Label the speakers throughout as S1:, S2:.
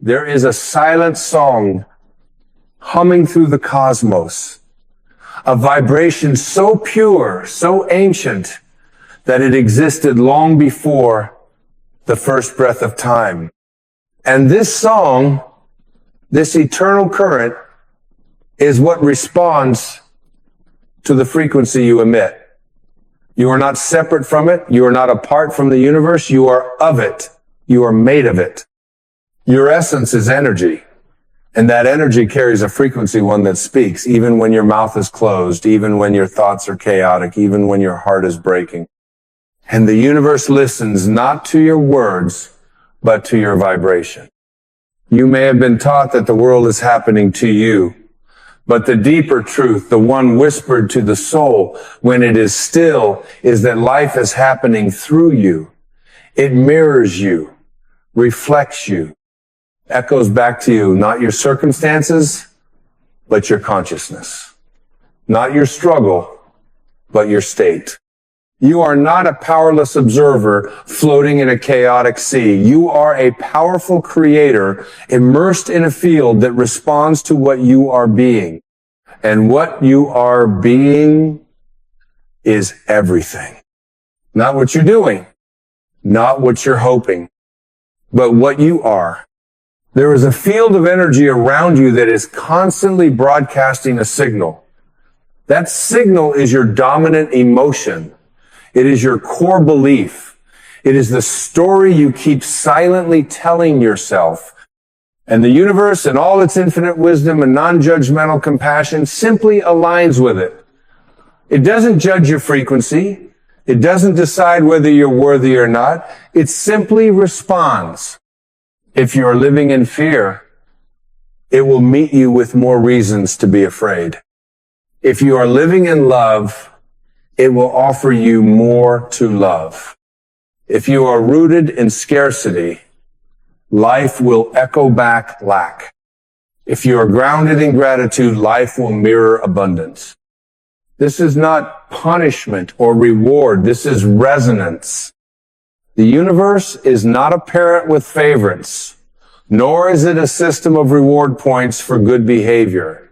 S1: There is a silent song humming through the cosmos, a vibration so pure, so ancient, that it existed long before the first breath of time. And this song, this eternal current, is what responds to the frequency you emit. You are not separate from it. You are not apart from the universe. You are of it. You are made of it. Your essence is energy. And that energy carries a frequency, one that speaks, even when your mouth is closed, even when your thoughts are chaotic, even when your heart is breaking. And the universe listens not to your words, but to your vibration. You may have been taught that the world is happening to you, but the deeper truth, the one whispered to the soul when it is still, is that life is happening through you. It mirrors you, reflects you, echoes back to you, not your circumstances, but your consciousness. Not your struggle, but your state. You are not a powerless observer floating in a chaotic sea. You are a powerful creator immersed in a field that responds to what you are being. And what you are being is everything. Not what you're doing, not what you're hoping, but what you are. There is a field of energy around you that is constantly broadcasting a signal. That signal is your dominant emotion. It is your core belief. It is the story you keep silently telling yourself. And the universe and all its infinite wisdom and non-judgmental compassion simply aligns with it. It doesn't judge your frequency. It doesn't decide whether you're worthy or not. It simply responds. If you're living in fear, it will meet you with more reasons to be afraid. If you are living in love, it will offer you more to love. If you are rooted in scarcity, life will echo back lack. If you are grounded in gratitude, life will mirror abundance. This is not punishment or reward. This is resonance. The universe is not a parent with favorites, nor is it a system of reward points for good behavior.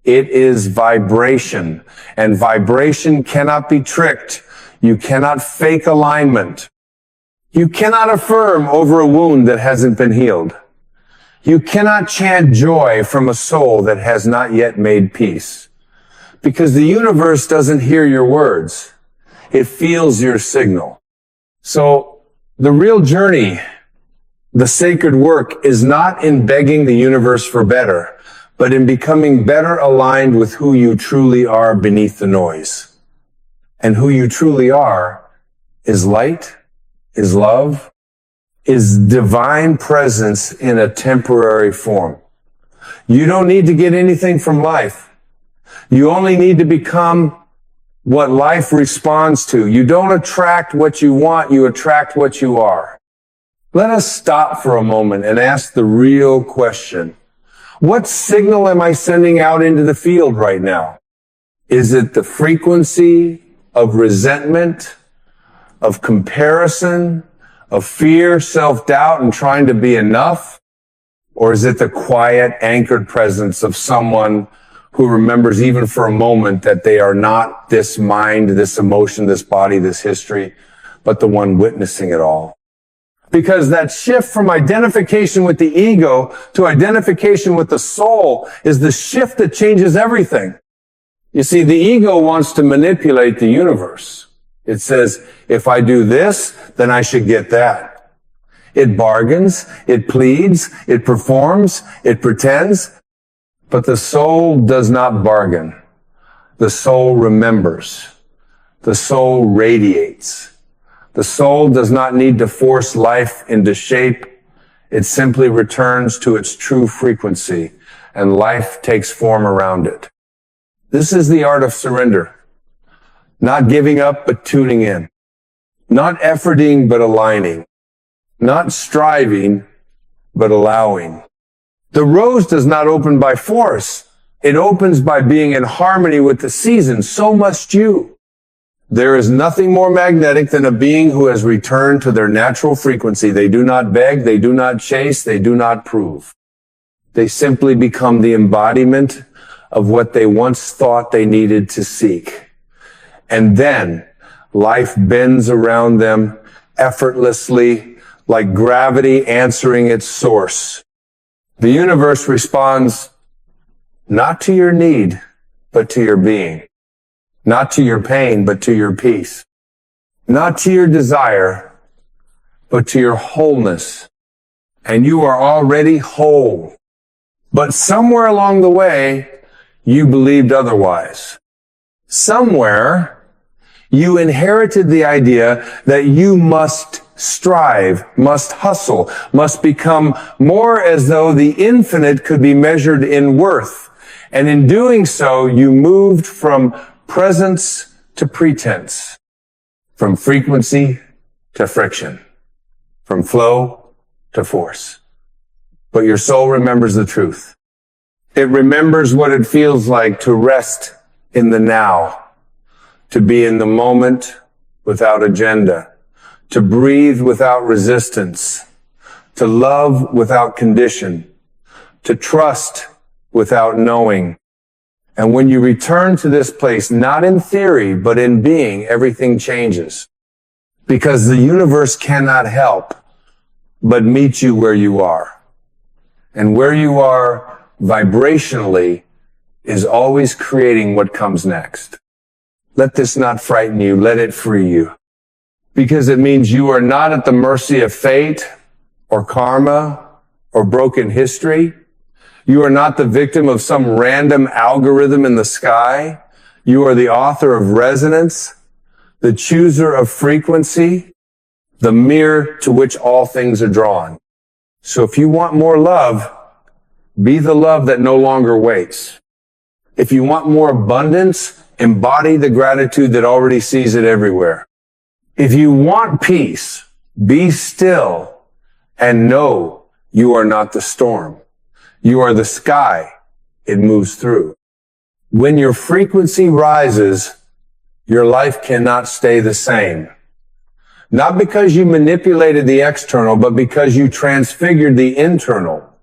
S1: It is vibration, and vibration cannot be tricked. You cannot fake alignment. You cannot affirm over a wound that hasn't been healed. You cannot chant joy from a soul that has not yet made peace. Because the universe doesn't hear your words. It feels your signal. So the real journey, the sacred work, is not in begging the universe for better, but in becoming better aligned with who you truly are beneath the noise. And who you truly are is light, is love, is divine presence in a temporary form. You don't need to get anything from life. You only need to become what life responds to. You don't attract what you want, you attract what you are. Let us stop for a moment and ask the real question. What signal am I sending out into the field right now? Is it the frequency of resentment, of comparison, of fear, self-doubt, and trying to be enough? Or is it the quiet, anchored presence of someone who remembers even for a moment that they are not this mind, this emotion, this body, this history, but the one witnessing it all? Because that shift from identification with the ego to identification with the soul is the shift that changes everything. You see, the ego wants to manipulate the universe. It says, if I do this, then I should get that. It bargains, it pleads, it performs, it pretends, but the soul does not bargain. The soul remembers. The soul radiates. The soul does not need to force life into shape. It simply returns to its true frequency, and life takes form around it. This is the art of surrender. Not giving up, but tuning in. Not efforting, but aligning. Not striving, but allowing. The rose does not open by force. It opens by being in harmony with the season. So must you. There is nothing more magnetic than a being who has returned to their natural frequency. They do not beg, they do not chase, they do not prove. They simply become the embodiment of what they once thought they needed to seek. And then life bends around them effortlessly, like gravity answering its source. The universe responds not to your need, but to your being. Not to your pain, but to your peace. Not to your desire, but to your wholeness. And you are already whole. But somewhere along the way, you believed otherwise. Somewhere, you inherited the idea that you must strive, must hustle, must become more as though the infinite could be measured in worth. And in doing so, you moved from presence to pretense, from frequency to friction, from flow to force. But your soul remembers the truth. It remembers what it feels like to rest in the now, to be in the moment without agenda, to breathe without resistance, to love without condition, to trust without knowing. And when you return to this place, not in theory, but in being, everything changes. Because the universe cannot help but meet you where you are. And where you are vibrationally is always creating what comes next. Let this not frighten you. Let it free you. Because it means you are not at the mercy of fate or karma or broken history. You are not the victim of some random algorithm in the sky. You are the author of resonance, the chooser of frequency, the mirror to which all things are drawn. So if you want more love, be the love that no longer waits. If you want more abundance, embody the gratitude that already sees it everywhere. If you want peace, be still and know you are not the storm. You are the sky it moves through. When your frequency rises, your life cannot stay the same. Not because you manipulated the external, but because you transfigured the internal.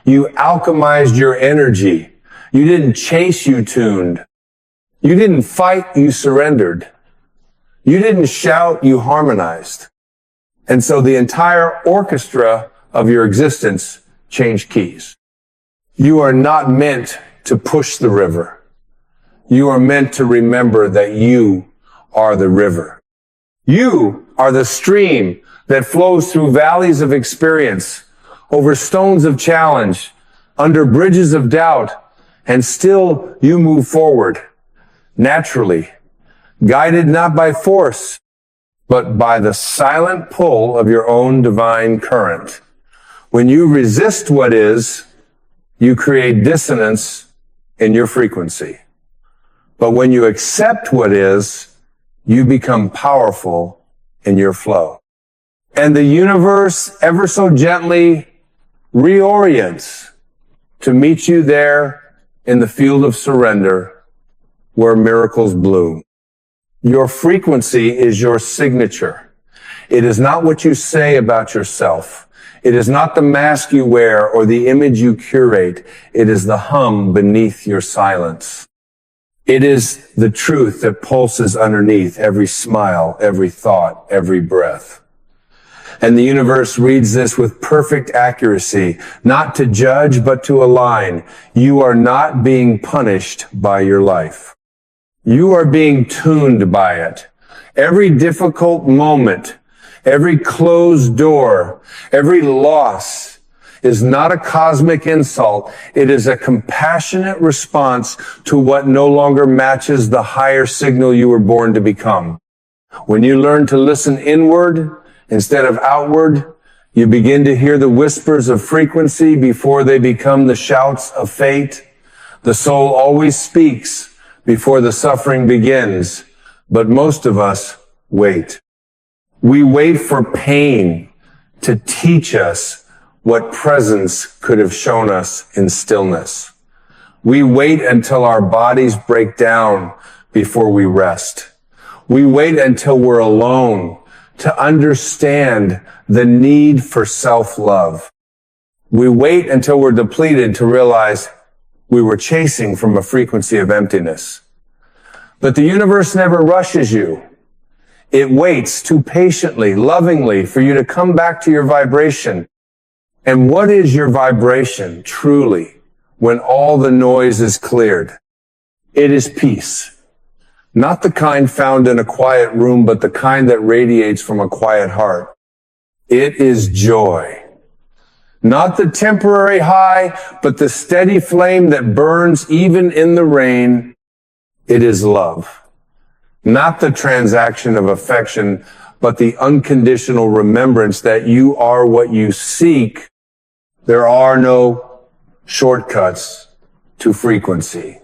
S1: You alchemized your energy. You didn't chase, you tuned. You didn't fight, you surrendered. You didn't shout, you harmonized. And so the entire orchestra of your existence changed keys. You are not meant to push the river. You are meant to remember that you are the river. You are the stream that flows through valleys of experience, over stones of challenge, under bridges of doubt, and still you move forward, naturally, guided not by force, but by the silent pull of your own divine current. When you resist what is, you create dissonance in your frequency. But when you accept what is, you become powerful in your flow. And the universe ever so gently reorients to meet you there in the field of surrender where miracles bloom. Your frequency is your signature. It is not what you say about yourself. It is not the mask you wear or the image you curate. It is the hum beneath your silence. It is the truth that pulses underneath every smile, every thought, every breath. And the universe reads this with perfect accuracy, not to judge, but to align. You are not being punished by your life. You are being tuned by it. Every difficult moment, every closed door, every loss is not a cosmic insult. It is a compassionate response to what no longer matches the higher signal you were born to become. When you learn to listen inward instead of outward, you begin to hear the whispers of frequency before they become the shouts of fate. The soul always speaks before the suffering begins, but most of us wait. We wait for pain to teach us what presence could have shown us in stillness. We wait until our bodies break down before we rest. We wait until we're alone to understand the need for self-love. We wait until we're depleted to realize we were chasing from a frequency of emptiness. But the universe never rushes you. It waits too patiently, lovingly for you to come back to your vibration. And what is your vibration, truly, when all the noise is cleared? It is peace. Not the kind found in a quiet room, but the kind that radiates from a quiet heart. It is joy. Not the temporary high, but the steady flame that burns even in the rain. It is love. Not the transaction of affection, but the unconditional remembrance that you are what you seek. There are no shortcuts to frequency.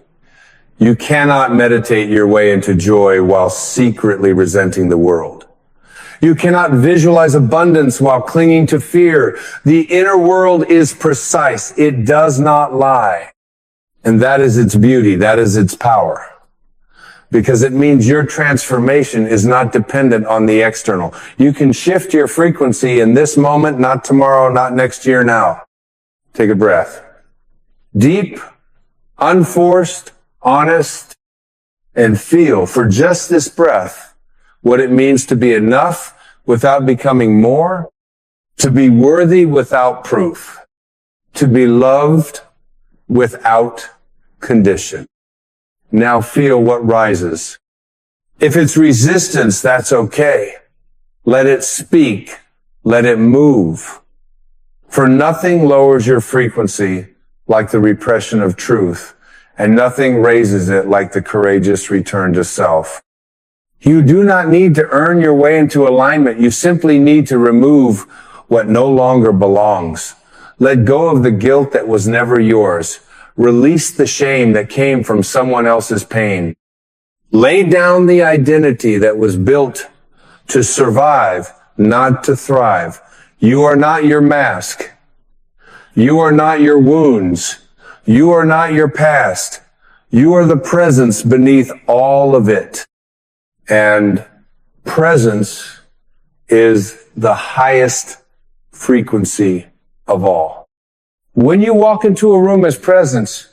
S1: You cannot meditate your way into joy while secretly resenting the world. You cannot visualize abundance while clinging to fear. The inner world is precise. It does not lie. And that is its beauty. That is its power. Because it means your transformation is not dependent on the external. You can shift your frequency in this moment, not tomorrow, not next year, now. Take a breath. Deep, unforced, honest, and feel for just this breath what it means to be enough without becoming more, to be worthy without proof, to be loved without condition. Now feel what rises. If it's resistance, that's okay. Let it speak. Let it move. For nothing lowers your frequency like the repression of truth, and nothing raises it like the courageous return to self. You do not need to earn your way into alignment. You simply need to remove what no longer belongs. Let go of the guilt that was never yours. Release the shame that came from someone else's pain. Lay down the identity that was built to survive, not to thrive. You are not your mask. You are not your wounds. You are not your past. You are the presence beneath all of it. And presence is the highest frequency of all. When you walk into a room as presence,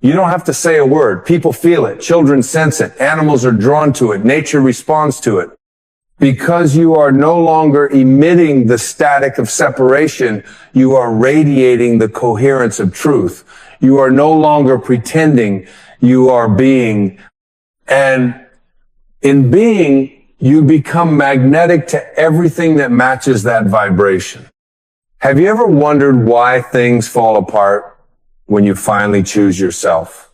S1: you don't have to say a word. People feel it. Children sense it. Animals are drawn to it. Nature responds to it. Because you are no longer emitting the static of separation, you are radiating the coherence of truth. You are no longer pretending, you are being. And in being, you become magnetic to everything that matches that vibration. Have you ever wondered why things fall apart when you finally choose yourself?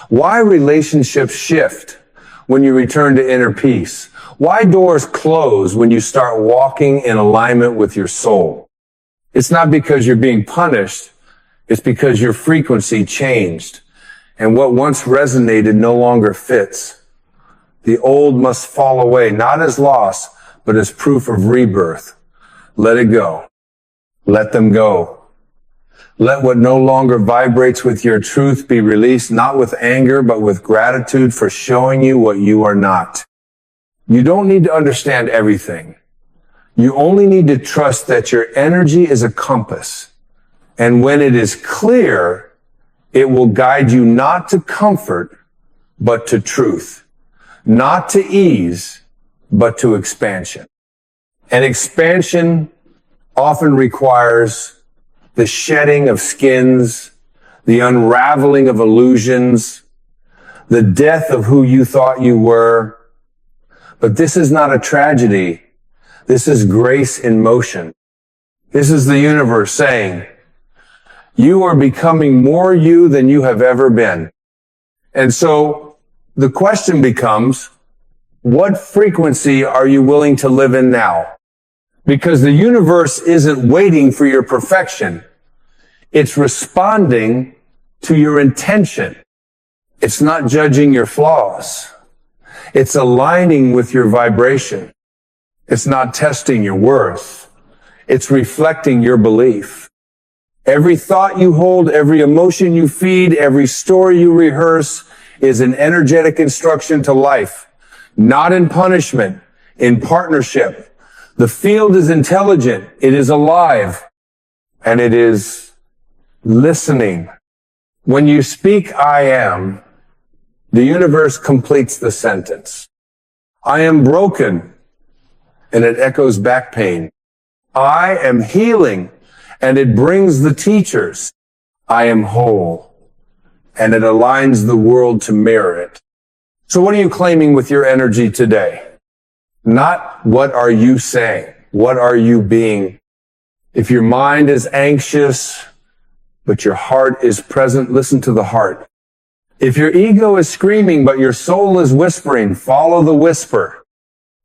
S1: Why relationships shift when you return to inner peace? Why doors close when you start walking in alignment with your soul? It's not because you're being punished. It's because your frequency changed. And what once resonated no longer fits. The old must fall away, not as loss, but as proof of rebirth. Let it go. Let them go. Let what no longer vibrates with your truth be released, not with anger, but with gratitude for showing you what you are not. You don't need to understand everything. You only need to trust that your energy is a compass. And when it is clear, it will guide you not to comfort, but to truth. Not to ease, but to expansion. And expansion often requires the shedding of skins, the unraveling of illusions, the death of who you thought you were. But this is not a tragedy. This is grace in motion. This is the universe saying, you are becoming more you than you have ever been. And so the question becomes, what frequency are you willing to live in now? Because the universe isn't waiting for your perfection. It's responding to your intention. It's not judging your flaws. It's aligning with your vibration. It's not testing your worth. It's reflecting your belief. Every thought you hold, every emotion you feed, every story you rehearse is an energetic instruction to life. not in punishment, in partnership. The field is intelligent, it is alive, and it is listening. When you speak I am, the universe completes the sentence. I am broken, and it echoes back pain. I am healing, and it brings the teachers. I am whole, and it aligns the world to mirror it. So what are you claiming with your energy today? Not what are you saying? What are you being? If your mind is anxious, but your heart is present, listen to the heart. If your ego is screaming, but your soul is whispering, follow the whisper.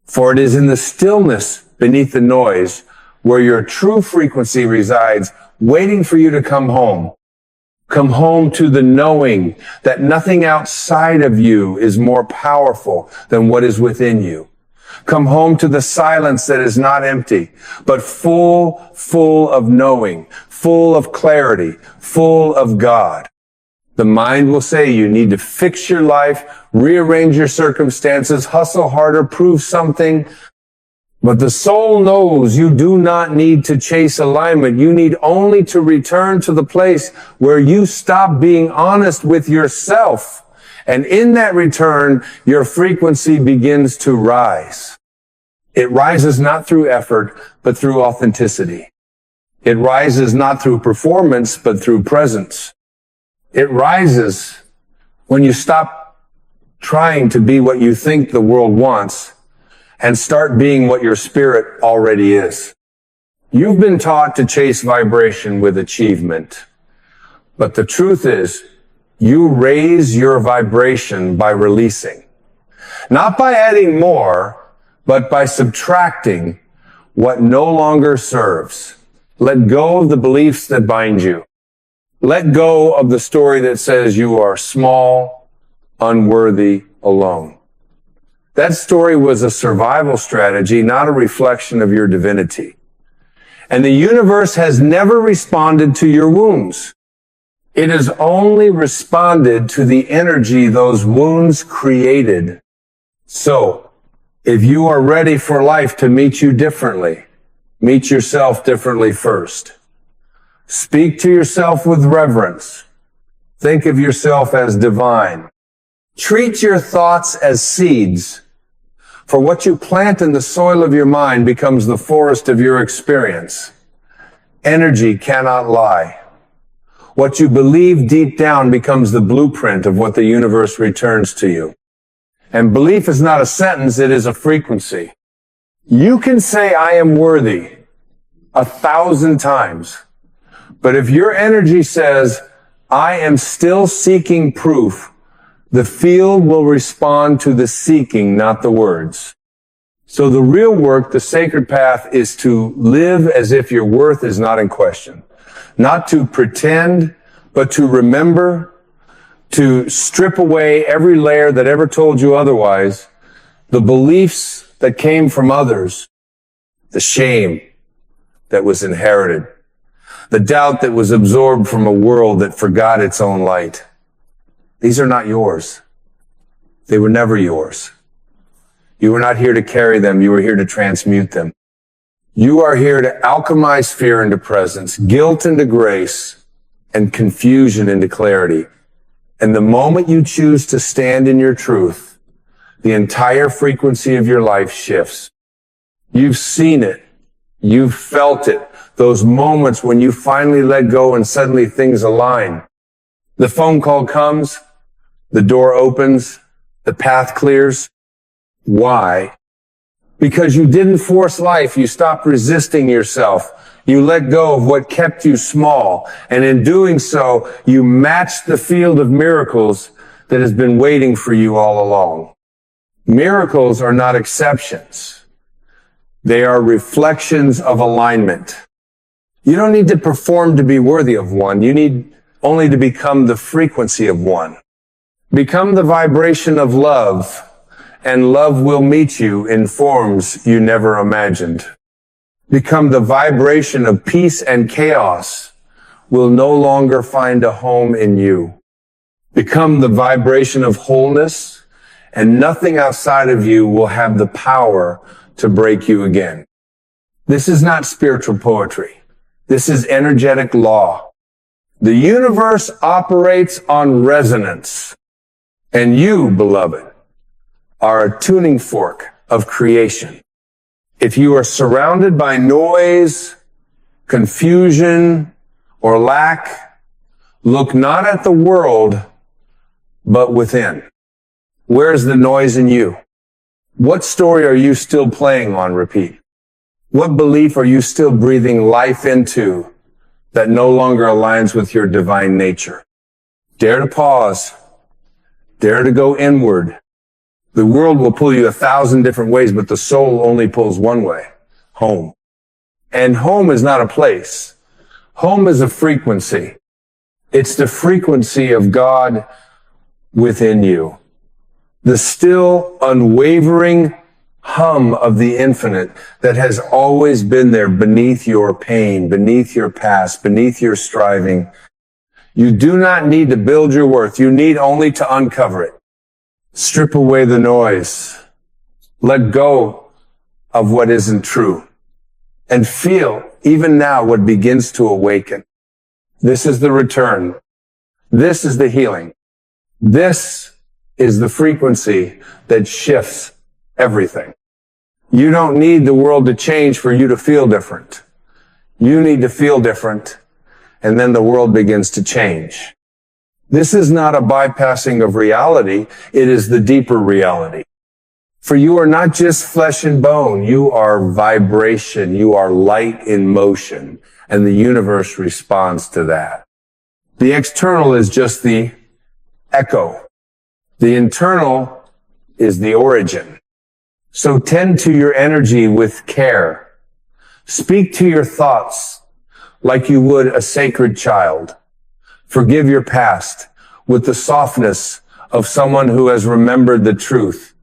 S1: For it is in the stillness beneath the noise where your true frequency resides, waiting for you to come home. Come home to the knowing that nothing outside of you is more powerful than what is within you. Come home to the silence that is not empty, but full of knowing, full of clarity, full of God. The mind will say you need to fix your life, rearrange your circumstances, hustle harder, prove something. But the soul knows you do not need to chase alignment. You need only to return to the place where you stop being honest with yourself. And in that return, your frequency begins to rise. It rises not through effort, but through authenticity. It rises not through performance, but through presence. It rises when you stop trying to be what you think the world wants and start being what your spirit already is. You've been taught to chase vibration with achievement, but the truth is, you raise your vibration by releasing. Not by adding more, but by subtracting what no longer serves. Let go of the beliefs that bind you. Let go of the story that says you are small, unworthy, alone. That story was a survival strategy, not a reflection of your divinity. And the universe has never responded to your wounds. It has only responded to the energy those wounds created. So, if you are ready for life to meet you differently, meet yourself differently first. Speak to yourself with reverence. Think of yourself as divine. Treat your thoughts as seeds. For what you plant in the soil of your mind becomes the forest of your experience. Energy cannot lie. What you believe deep down becomes the blueprint of what the universe returns to you. And belief is not a sentence, it is a frequency. You can say, I am worthy 1,000 times. But if your energy says, I am still seeking proof, the field will respond to the seeking, not the words. So the real work, the sacred path, is to live as if your worth is not in question. Not to pretend, but to remember, to strip away every layer that ever told you otherwise, the beliefs that came from others, the shame that was inherited, the doubt that was absorbed from a world that forgot its own light. These are not yours. They were never yours. You were not here to carry them. You were here to transmute them. You are here to alchemize fear into presence, guilt into grace, and confusion into clarity. And the moment you choose to stand in your truth, the entire frequency of your life shifts. You've seen it. You've felt it. Those moments when you finally let go and suddenly things align. The phone call comes, the door opens, the path clears. Why? Because you didn't force life. You stopped resisting yourself. You let go of what kept you small. And in doing so, you matched the field of miracles that has been waiting for you all along. Miracles are not exceptions. They are reflections of alignment. You don't need to perform to be worthy of one. You need only to become the frequency of one. Become the vibration of love, and love will meet you in forms you never imagined. Become the vibration of peace, and chaos will no longer find a home in you. Become the vibration of wholeness, and nothing outside of you will have the power to break you again. This is not spiritual poetry. This is energetic law. The universe operates on resonance, and you, beloved, are a tuning fork of creation. If you are surrounded by noise, confusion, or lack, look not at the world, but within. Where's the noise in you? What story are you still playing on repeat? What belief are you still breathing life into that no longer aligns with your divine nature? Dare to pause. Dare to go inward. The world will pull you 1,000 different ways, but the soul only pulls one way. Home. And home is not a place. Home is a frequency. It's the frequency of God within you. The still, unwavering hum of the infinite that has always been there beneath your pain, beneath your past, beneath your striving. You do not need to build your worth. You need only to uncover it. Strip away the noise. Let go of what isn't true. And feel, even now, what begins to awaken. This is the return. This is the healing. This is the frequency that shifts everything. You don't need the world to change for you to feel different. You need to feel different, and then the world begins to change. This is not a bypassing of reality. It is the deeper reality. For you are not just flesh and bone. You are vibration. You are light in motion, and the universe responds to that. The external is just the echo. The internal is the origin. So tend to your energy with care. Speak to your thoughts like you would a sacred child. Forgive your past with the softness of someone who has remembered the truth.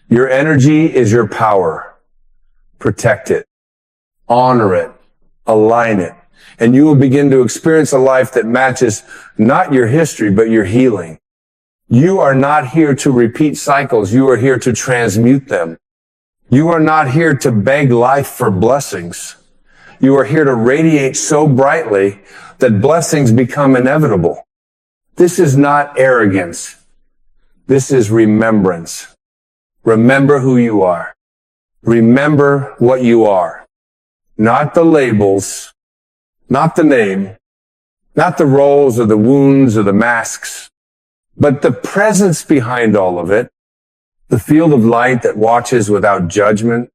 S1: Your energy is your power. Protect it. Honor it. Align it. And you will begin to experience a life that matches not your history, but your healing. You are not here to repeat cycles. You are here to transmute them. You are not here to beg life for blessings. You are here to radiate so brightly that blessings become inevitable. This is not arrogance. This is remembrance. Remember who you are. Remember what you are. Not the labels, not the name, not the roles or the wounds or the masks, but the presence behind all of it, the field of light that watches without judgment,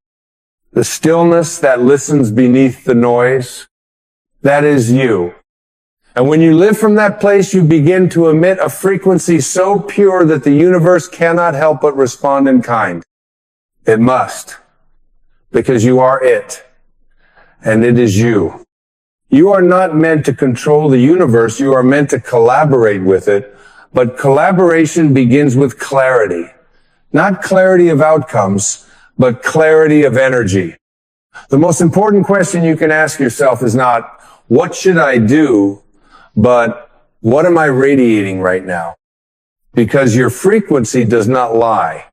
S1: the stillness that listens beneath the noise. That is you. And when you live from that place, you begin to emit a frequency so pure that the universe cannot help but respond in kind. It must, because you are it, and it is you. You are not meant to control the universe. You are meant to collaborate with it. But collaboration begins with clarity. Not clarity of outcomes, but clarity of energy. The most important question you can ask yourself is not, what should I do? But what am I radiating right now? Because your frequency does not lie.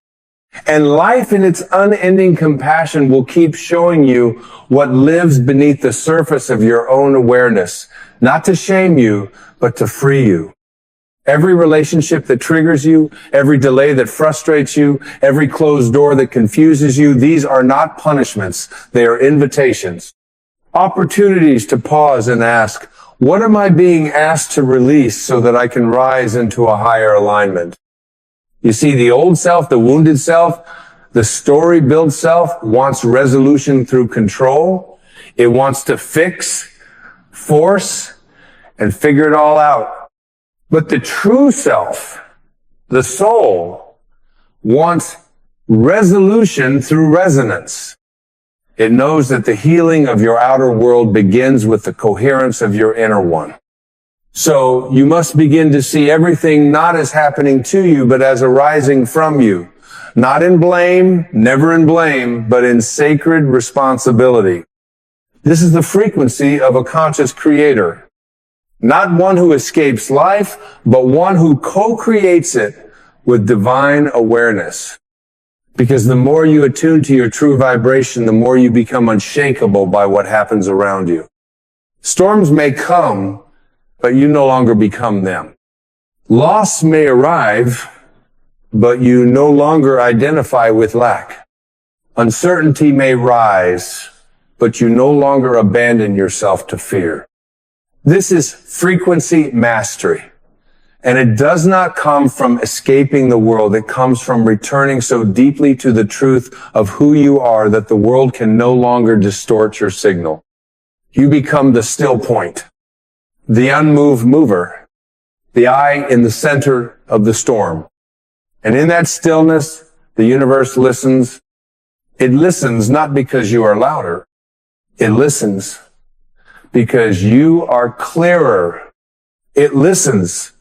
S1: And life in its unending compassion will keep showing you what lives beneath the surface of your own awareness, not to shame you, but to free you. Every relationship that triggers you, every delay that frustrates you, every closed door that confuses you, these are not punishments. They are invitations. Opportunities to pause and ask, what am I being asked to release so that I can rise into a higher alignment? You see, the old self, the wounded self, the story-built self wants resolution through control. It wants to fix, force, and figure it all out. But the true self, the soul, wants resolution through resonance. It knows that the healing of your outer world begins with the coherence of your inner one. So you must begin to see everything not as happening to you, but as arising from you. Not in blame, never in blame, but in sacred responsibility. This is the frequency of a conscious creator. Not one who escapes life, but one who co-creates it with divine awareness. Because the more you attune to your true vibration, the more you become unshakable by what happens around you. Storms may come, but you no longer become them. Loss may arrive, but you no longer identify with lack. Uncertainty may rise, but you no longer abandon yourself to fear. This is frequency mastery. And it does not come from escaping the world. It comes from returning so deeply to the truth of who you are that the world can no longer distort your signal. You become the still point, the unmoved mover, the eye in the center of the storm. And in that stillness, the universe listens. It listens not because you are louder. It listens because you are clearer. It listens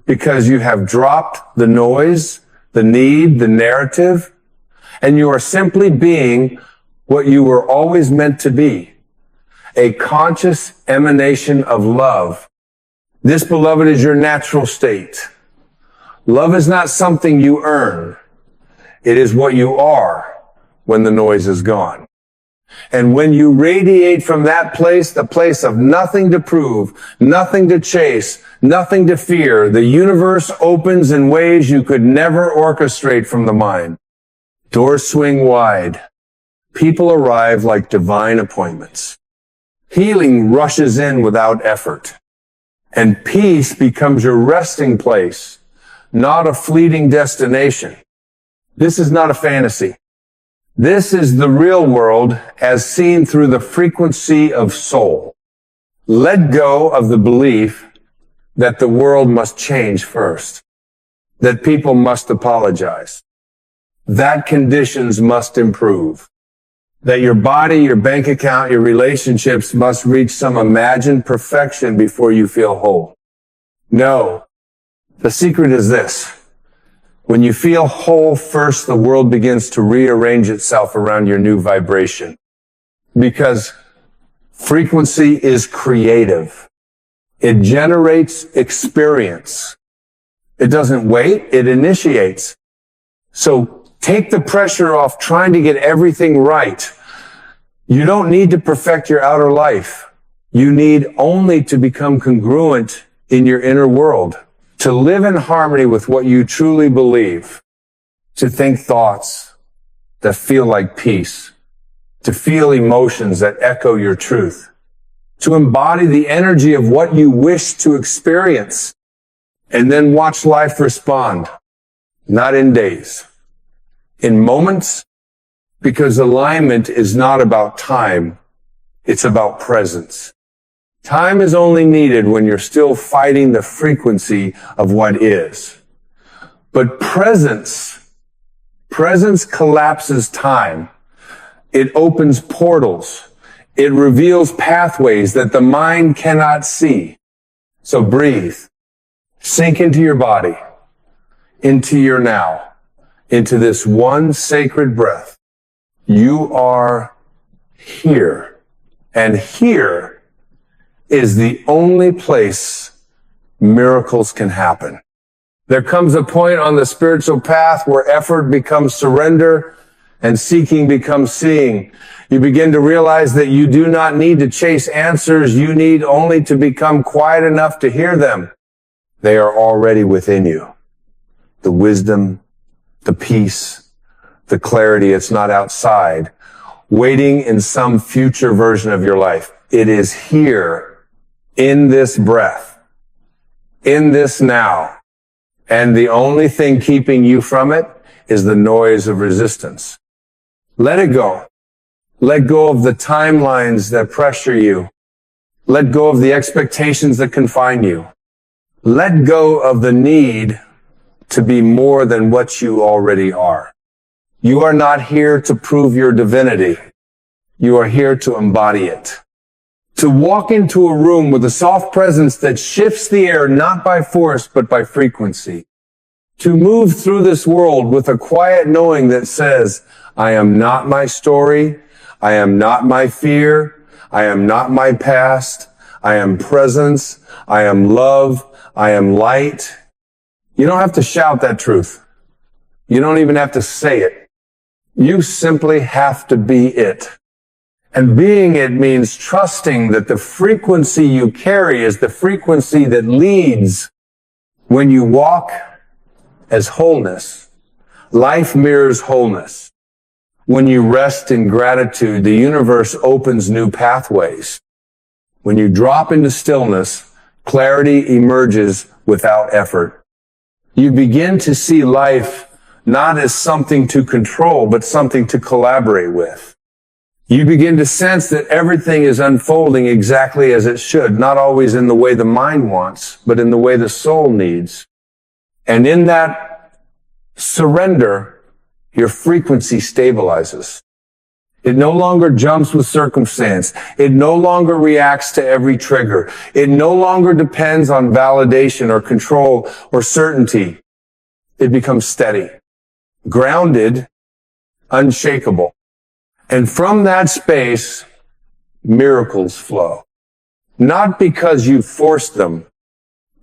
S1: because you have dropped the noise, the need, the narrative, and you are simply being what you were always meant to be, a conscious emanation of love. This, beloved, is your natural state. Love is not something you earn. It is what you are when the noise is gone. And when you radiate from that place, the place of nothing to prove, nothing to chase, nothing to fear, the universe opens in ways you could never orchestrate from the mind. Doors swing wide. People arrive like divine appointments. Healing rushes in without effort. And peace becomes your resting place, not a fleeting destination. This is not a fantasy. This is the real world as seen through the frequency of soul. Let go of the belief that the world must change first, that people must apologize, that conditions must improve, that your body, your bank account, your relationships must reach some imagined perfection before you feel whole. No, the secret is this. When you feel whole first, the world begins to rearrange itself around your new vibration. Because frequency is creative. It generates experience. It doesn't wait, it initiates. So take the pressure off trying to get everything right. You don't need to perfect your outer life. You need only to become congruent in your inner world. To live in harmony with what you truly believe, to think thoughts that feel like peace, to feel emotions that echo your truth, to embody the energy of what you wish to experience, and then watch life respond, not in days, in moments, because alignment is not about time, it's about presence. Time is only needed when you're still fighting the frequency of what is. But presence collapses time. It opens portals. It reveals pathways that the mind cannot see. So breathe. Sink into your body, into your now, into this one sacred breath. You are here. And here is the only place miracles can happen. There comes a point on the spiritual path where effort becomes surrender and seeking becomes seeing. You begin to realize that you do not need to chase answers. You need only to become quiet enough to hear them. They are already within you. The wisdom, the peace, the clarity, it's not outside, waiting in some future version of your life. It is here. In this breath, in this now, and the only thing keeping you from it is the noise of resistance. Let it go. Let go of the timelines that pressure you. Let go of the expectations that confine you. Let go of the need to be more than what you already are. You are not here to prove your divinity. You are here to embody it. To walk into a room with a soft presence that shifts the air not by force but by frequency. To move through this world with a quiet knowing that says, I am not my story, I am not my fear, I am not my past, I am presence, I am love, I am light. You don't have to shout that truth. You don't even have to say it. You simply have to be it. And being it means trusting that the frequency you carry is the frequency that leads. When you walk as wholeness, life mirrors wholeness. When you rest in gratitude, the universe opens new pathways. When you drop into stillness, clarity emerges without effort. You begin to see life not as something to control, but something to collaborate with. You begin to sense that everything is unfolding exactly as it should, not always in the way the mind wants, but in the way the soul needs. And in that surrender, your frequency stabilizes. It no longer jumps with circumstance. It no longer reacts to every trigger. It no longer depends on validation or control or certainty. It becomes steady, grounded, unshakable. And from that space, miracles flow. Not because you forced them,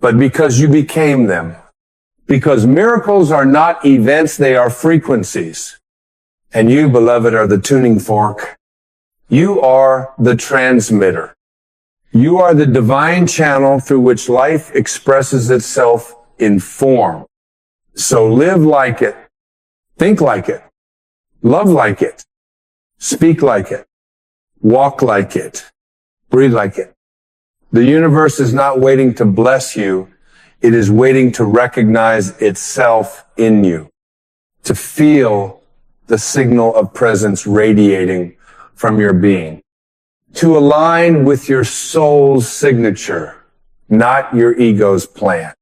S1: but because you became them. Because miracles are not events, they are frequencies. And you, beloved, are the tuning fork. You are the transmitter. You are the divine channel through which life expresses itself in form. So live like it. Think like it. Love like it. Speak like it. Walk like it. Breathe like it. The universe is not waiting to bless you. It is waiting to recognize itself in you. To feel the signal of presence radiating from your being. To align with your soul's signature, not your ego's plan.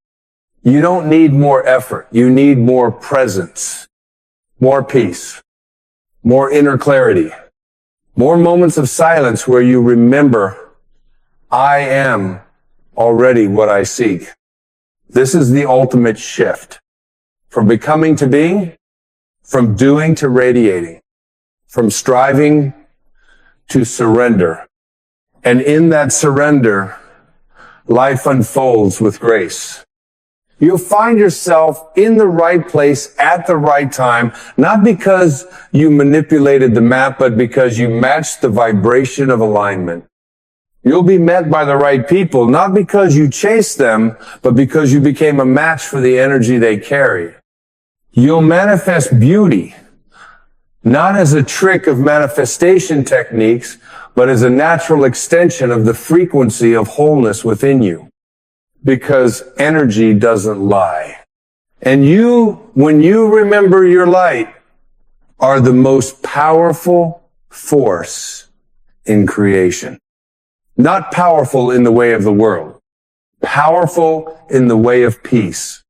S1: You don't need more effort. You need more presence, more peace, more inner clarity, more moments of silence where you remember, I am already what I seek. This is the ultimate shift. From becoming to being, from doing to radiating, from striving to surrender. And in that surrender, life unfolds with grace. You'll find yourself in the right place at the right time, not because you manipulated the map, but because you matched the vibration of alignment. You'll be met by the right people, not because you chased them, but because you became a match for the energy they carry. You'll manifest beauty, not as a trick of manifestation techniques, but as a natural extension of the frequency of wholeness within you. Because energy doesn't lie. And you, when you remember your light, are the most powerful force in creation. Not powerful in the way of the world. Powerful in the way of peace.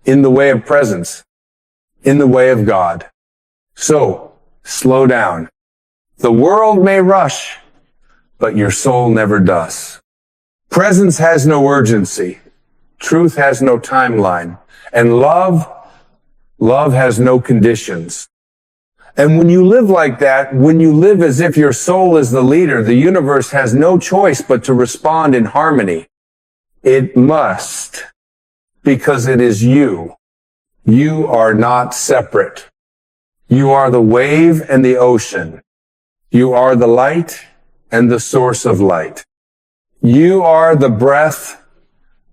S1: In the way of presence. In the way of God. So, slow down. The world may rush, but your soul never does. Presence has no urgency. Truth has no timeline. And love has no conditions. And when you live like that, when you live as if your soul is the leader, the universe has no choice but to respond in harmony. It must, because it is you. You are not separate. You are the wave and the ocean. You are the light and the source of light. You are the breath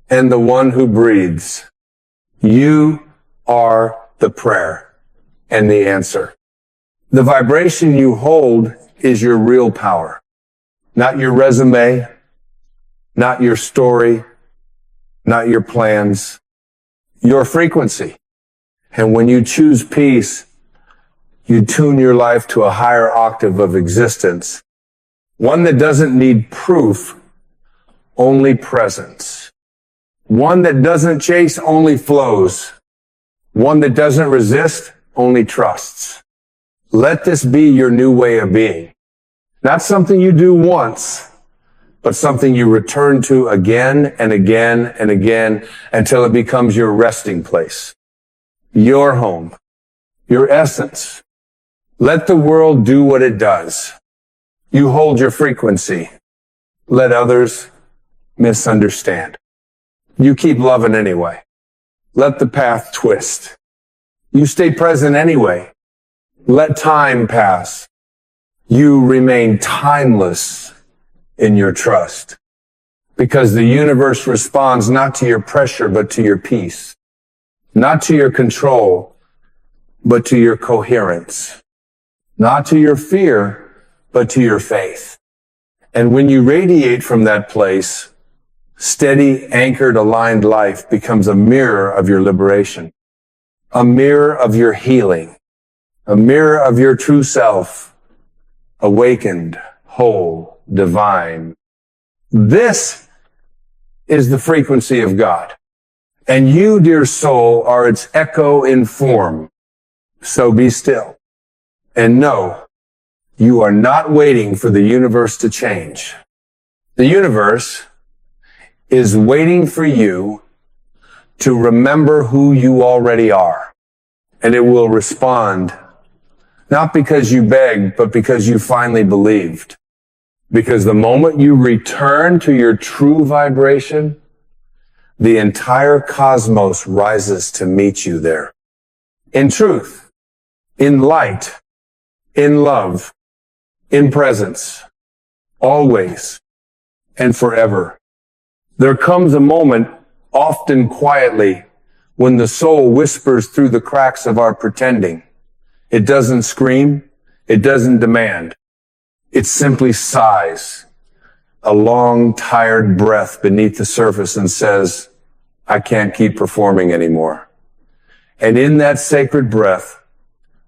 S1: and the one who breathes. You are the prayer and the answer. The vibration you hold is your real power. Not your resume, not your story, not your plans, your frequency. And when you choose peace, you tune your life to a higher octave of existence. One that doesn't need proof, only presence. One that doesn't chase, only flows. One that doesn't resist, only trusts. Let this be your new way of being. Not something you do once, but something you return to again and again and again until it becomes your resting place. Your home. Your essence. Let the world do what it does. You hold your frequency. Let others misunderstand. You keep loving anyway. Let the path twist. You stay present anyway. Let time pass. You remain timeless in your trust. Because the universe responds not to your pressure, but to your peace. Not to your control, but to your coherence. Not to your fear, but to your faith. And when you radiate from that place, steady, anchored, aligned life becomes a mirror of your liberation. A mirror of your healing. A mirror of your true self. Awakened, whole, divine. This is the frequency of God. And you, dear soul, are its echo in form. So be still. And know, you are not waiting for the universe to change. The universe is waiting for you to remember who you already are. And it will respond, not because you begged, but because you finally believed. Because the moment you return to your true vibration, the entire cosmos rises to meet you there. In truth, in light, in love, in presence, always and forever. There comes a moment, often quietly, when the soul whispers through the cracks of our pretending. It doesn't scream. It doesn't demand. It simply sighs, a long, tired breath beneath the surface, and says, I can't keep performing anymore. And in that sacred breath,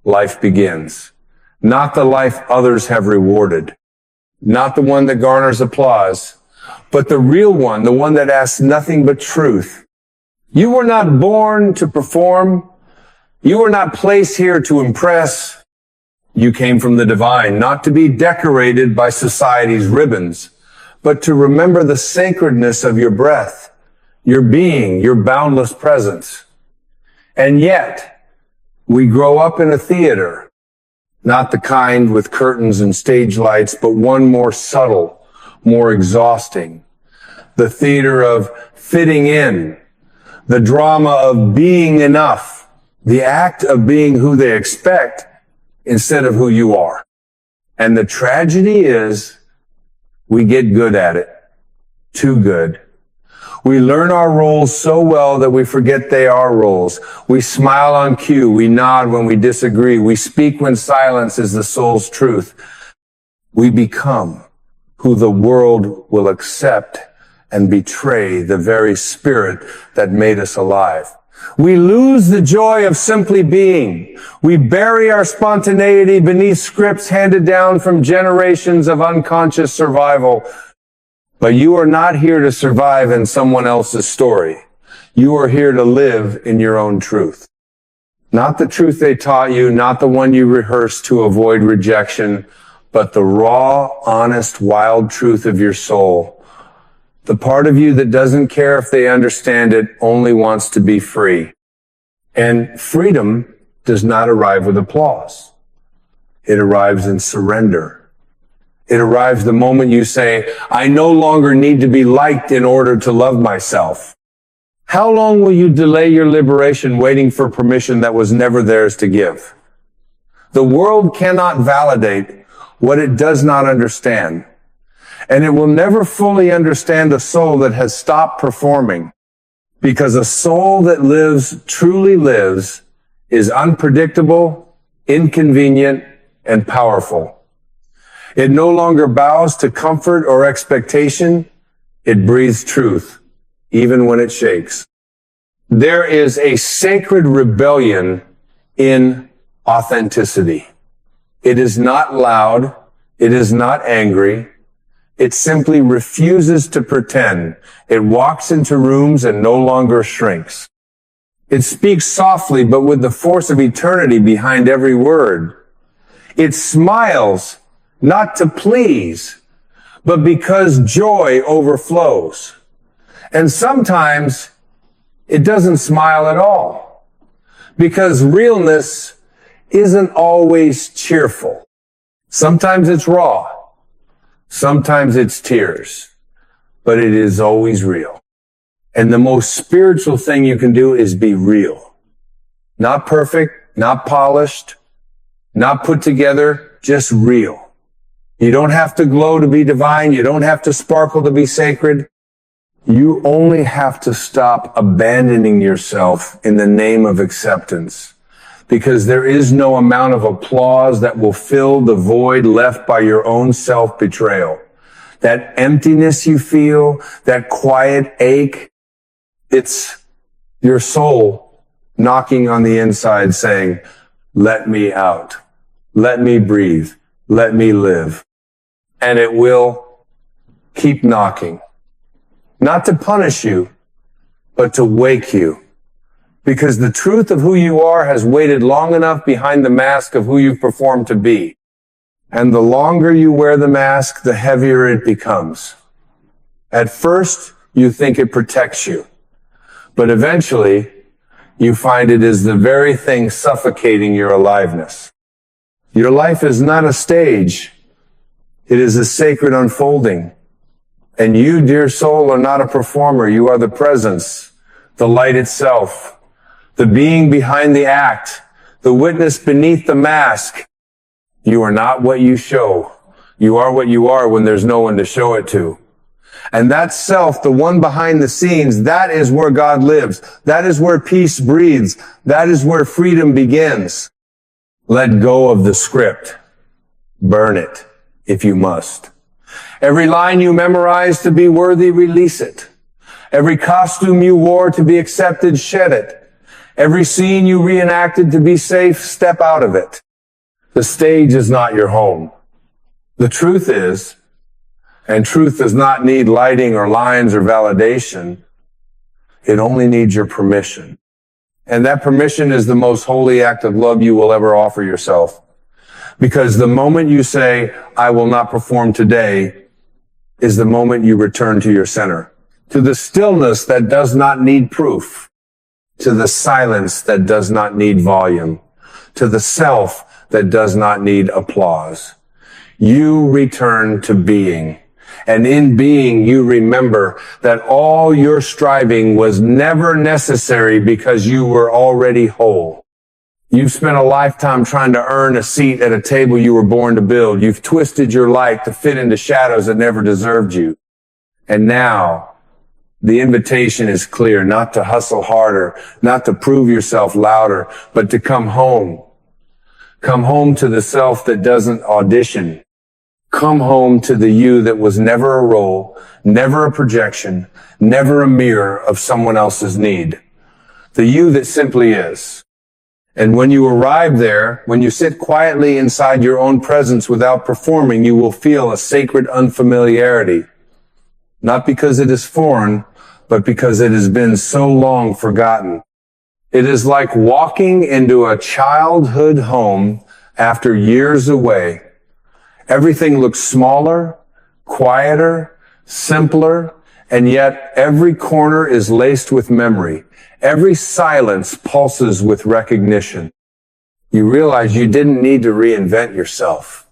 S1: life begins. Not the life others have rewarded. Not the one that garners applause, but the real one, the one that asks nothing but truth. You were not born to perform. You were not placed here to impress. You came from the divine, not to be decorated by society's ribbons, but to remember the sacredness of your breath, your being, your boundless presence. And yet, we grow up in a theater, not the kind with curtains and stage lights, but one more subtle, more exhausting. The theater of fitting in, the drama of being enough, the act of being who they expect instead of who you are. And the tragedy is we get good at it. Too good. We learn our roles so well that we forget they are roles. We smile on cue. We nod when we disagree. We speak when silence is the soul's truth. We become who the world will accept and betray the very spirit that made us alive. We lose the joy of simply being. We bury our spontaneity beneath scripts handed down from generations of unconscious survival. But you are not here to survive in someone else's story. You are here to live in your own truth. Not the truth they taught you, not the one you rehearsed to avoid rejection, but the raw, honest, wild truth of your soul. The part of you that doesn't care if they understand it, only wants to be free. And freedom does not arrive with applause. It arrives in surrender. It arrives the moment you say, I no longer need to be liked in order to love myself. How long will you delay your liberation waiting for permission that was never theirs to give? The world cannot validate what it does not understand. And it will never fully understand a soul that has stopped performing. Because a soul that lives, truly lives, is unpredictable, inconvenient, and powerful. It no longer bows to comfort or expectation. It breathes truth, even when it shakes. There is a sacred rebellion in authenticity. It is not loud. It is not angry. It simply refuses to pretend. It walks into rooms and no longer shrinks. It speaks softly, but with the force of eternity behind every word. It smiles, not to please, but because joy overflows. And sometimes it doesn't smile at all, because realness isn't always cheerful. Sometimes it's raw. Sometimes it's tears, but it is always real. And the most spiritual thing you can do is be real. Not perfect, not polished, not put together, just real. You don't have to glow to be divine. You don't have to sparkle to be sacred. You only have to stop abandoning yourself in the name of acceptance, because there is no amount of applause that will fill the void left by your own self-betrayal. That emptiness you feel, that quiet ache, it's your soul knocking on the inside saying, let me out, let me breathe, let me live. And it will keep knocking. Not to punish you, but to wake you. Because the truth of who you are has waited long enough behind the mask of who you've performed to be. And the longer you wear the mask, the heavier it becomes. At first, you think it protects you. But eventually, you find it is the very thing suffocating your aliveness. Your life is not a stage. It is a sacred unfolding. And you, dear soul, are not a performer. You are the presence, the light itself, the being behind the act, the witness beneath the mask. You are not what you show. You are what you are when there's no one to show it to. And that self, the one behind the scenes, that is where God lives. That is where peace breathes. That is where freedom begins. Let go of the script. Burn it, if you must. Every line you memorized to be worthy, release it. Every costume you wore to be accepted, shed it. Every scene you reenacted to be safe, step out of it. The stage is not your home. The truth is, and truth does not need lighting or lines or validation. It only needs your permission. And that permission is the most holy act of love you will ever offer yourself. Because the moment you say, I will not perform today, is the moment you return to your center. To the stillness that does not need proof. To the silence that does not need volume. To the self that does not need applause. You return to being. And in being, you remember that all your striving was never necessary because you were already whole. You've spent a lifetime trying to earn a seat at a table you were born to build. You've twisted your light to fit into shadows that never deserved you. And now, the invitation is clear, not to hustle harder, not to prove yourself louder, but to come home. Come home to the self that doesn't audition. Come home to the you that was never a role, never a projection, never a mirror of someone else's need. The you that simply is. And when you arrive there, when you sit quietly inside your own presence without performing, you will feel a sacred unfamiliarity. Not because it is foreign, but because it has been so long forgotten. It is like walking into a childhood home after years away. Everything looks smaller, quieter, simpler, and yet every corner is laced with memory. Every silence pulses with recognition. You realize you didn't need to reinvent yourself.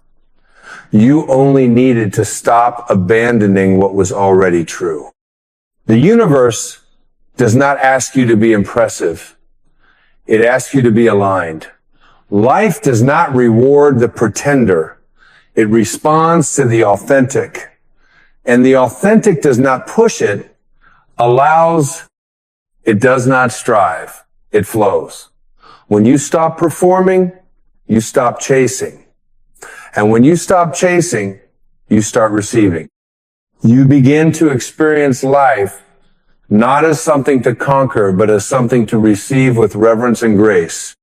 S1: You only needed to stop abandoning what was already true. The universe does not ask you to be impressive. It asks you to be aligned. Life does not reward the pretender. It responds to the authentic. And the authentic does not push it, allows. It does not strive. It flows. When you stop performing, you stop chasing. And when you stop chasing, you start receiving. You begin to experience life not as something to conquer, but as something to receive with reverence and grace.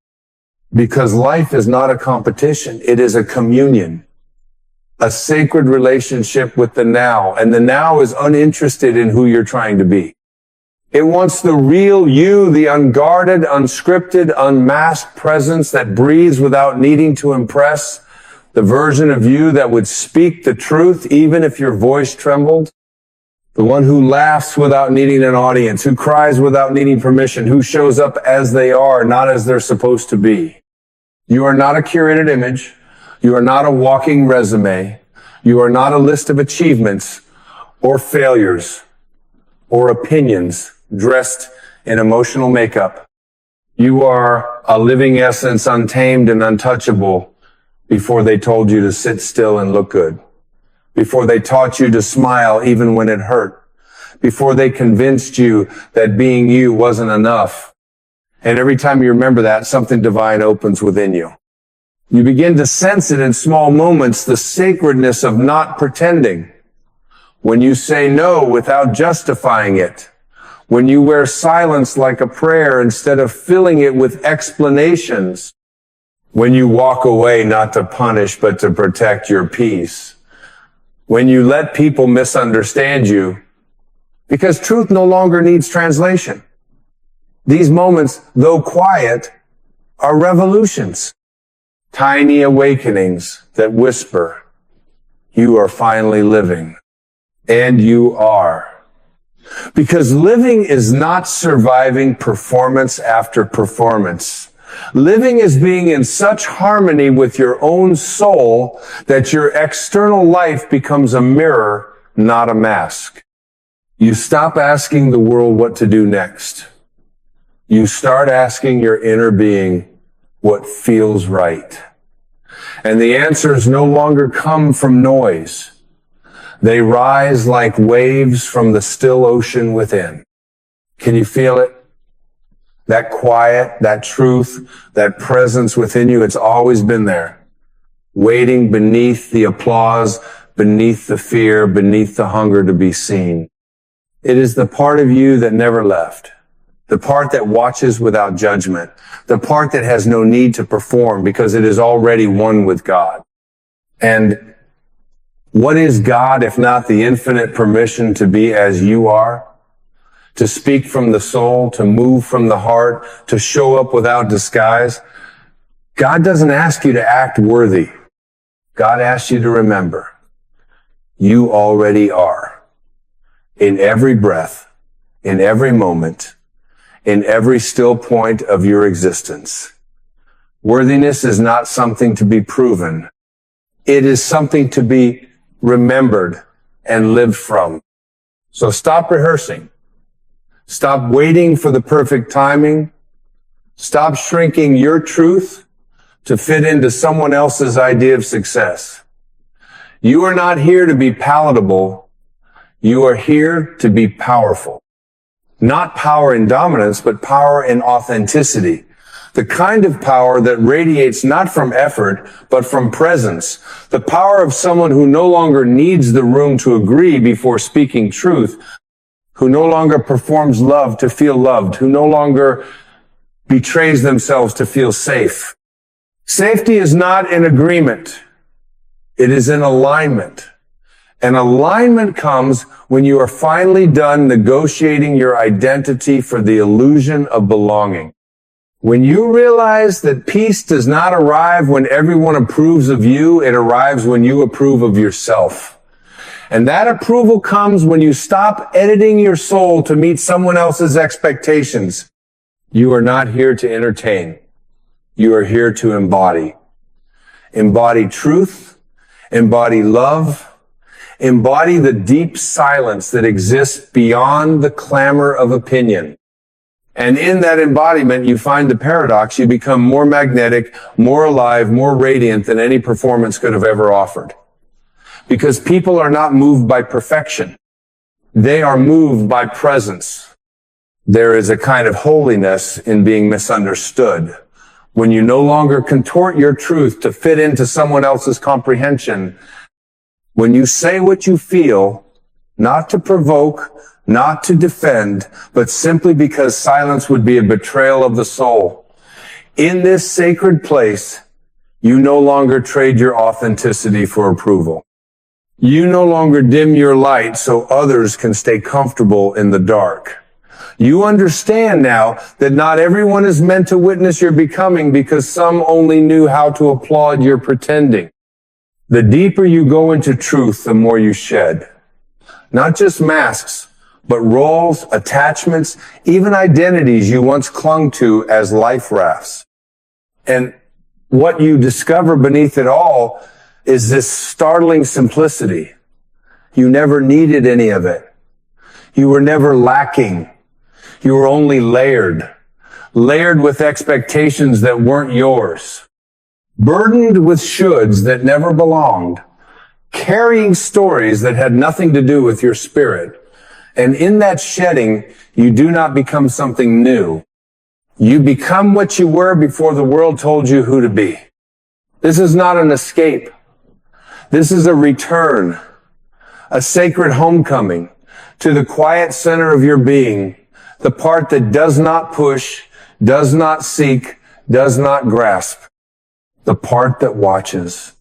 S1: Because life is not a competition. It is a communion. A sacred relationship with the now. And the now is uninterested in who you're trying to be. It wants the real you, the unguarded, unscripted, unmasked presence that breathes without needing to impress. The version of you that would speak the truth even if your voice trembled. The one who laughs without needing an audience, who cries without needing permission, who shows up as they are, not as they're supposed to be. You are not a curated image. You are not a walking resume. You are not a list of achievements or failures or opinions dressed in emotional makeup. You are a living essence, untamed and untouchable, before they told you to sit still and look good. Before they taught you to smile even when it hurt. Before they convinced you that being you wasn't enough. And every time you remember that, something divine opens within you. You begin to sense it in small moments, the sacredness of not pretending. When you say no without justifying it. When you wear silence like a prayer instead of filling it with explanations. When you walk away not to punish but to protect your peace. When you let people misunderstand you, because truth no longer needs translation. These moments, though quiet, are revolutions. Tiny awakenings that whisper, you are finally living. And you are. Because living is not surviving performance after performance. Living is being in such harmony with your own soul that your external life becomes a mirror, not a mask. You stop asking the world what to do next. You start asking your inner being what feels right. And the answers no longer come from noise. They rise like waves from the still ocean within. Can you feel it? That quiet, that truth, that presence within you, it's always been there. Waiting beneath the applause, beneath the fear, beneath the hunger to be seen. It is the part of you that never left. The part that watches without judgment. The part that has no need to perform because it is already one with God. And what is God if not the infinite permission to be as you are? To speak from the soul, to move from the heart, to show up without disguise? God doesn't ask you to act worthy. God asks you to remember, you already are. In every breath, in every moment, in every still point of your existence. Worthiness is not something to be proven. It is something to be remembered and lived from. So stop rehearsing. Stop waiting for the perfect timing. Stop shrinking your truth to fit into someone else's idea of success. You are not here to be palatable. You are here to be powerful. Not power in dominance, but power in authenticity. The kind of power that radiates not from effort, but from presence. The power of someone who no longer needs the room to agree before speaking truth, who no longer performs love to feel loved, who no longer betrays themselves to feel safe. Safety is not in agreement. It is in alignment. And alignment comes when you are finally done negotiating your identity for the illusion of belonging. When you realize that peace does not arrive when everyone approves of you, it arrives when you approve of yourself. And that approval comes when you stop editing your soul to meet someone else's expectations. You are not here to entertain. You are here to embody. Embody truth, embody love, embody the deep silence that exists beyond the clamor of opinion. And in that embodiment, you find the paradox. You become more magnetic, more alive, more radiant than any performance could have ever offered. Because people are not moved by perfection. They are moved by presence. There is a kind of holiness in being misunderstood. When you no longer contort your truth to fit into someone else's comprehension. When you say what you feel, not to provoke, not to defend, but simply because silence would be a betrayal of the soul. In this sacred place, you no longer trade your authenticity for approval. You no longer dim your light so others can stay comfortable in the dark. You understand now that not everyone is meant to witness your becoming because some only knew how to applaud your pretending. The deeper you go into truth, the more you shed. Not just masks, but roles, attachments, even identities you once clung to as life rafts. And what you discover beneath it all is this startling simplicity. You never needed any of it. You were never lacking. You were only layered. layered with expectations that weren't yours, burdened with shoulds that never belonged, carrying stories that had nothing to do with your spirit. And in that shedding, you do not become something new. You become what you were before the world told you who to be. This is not an escape. This is a return, a sacred homecoming to the quiet center of your being, the part that does not push, does not seek, does not grasp, the part that watches,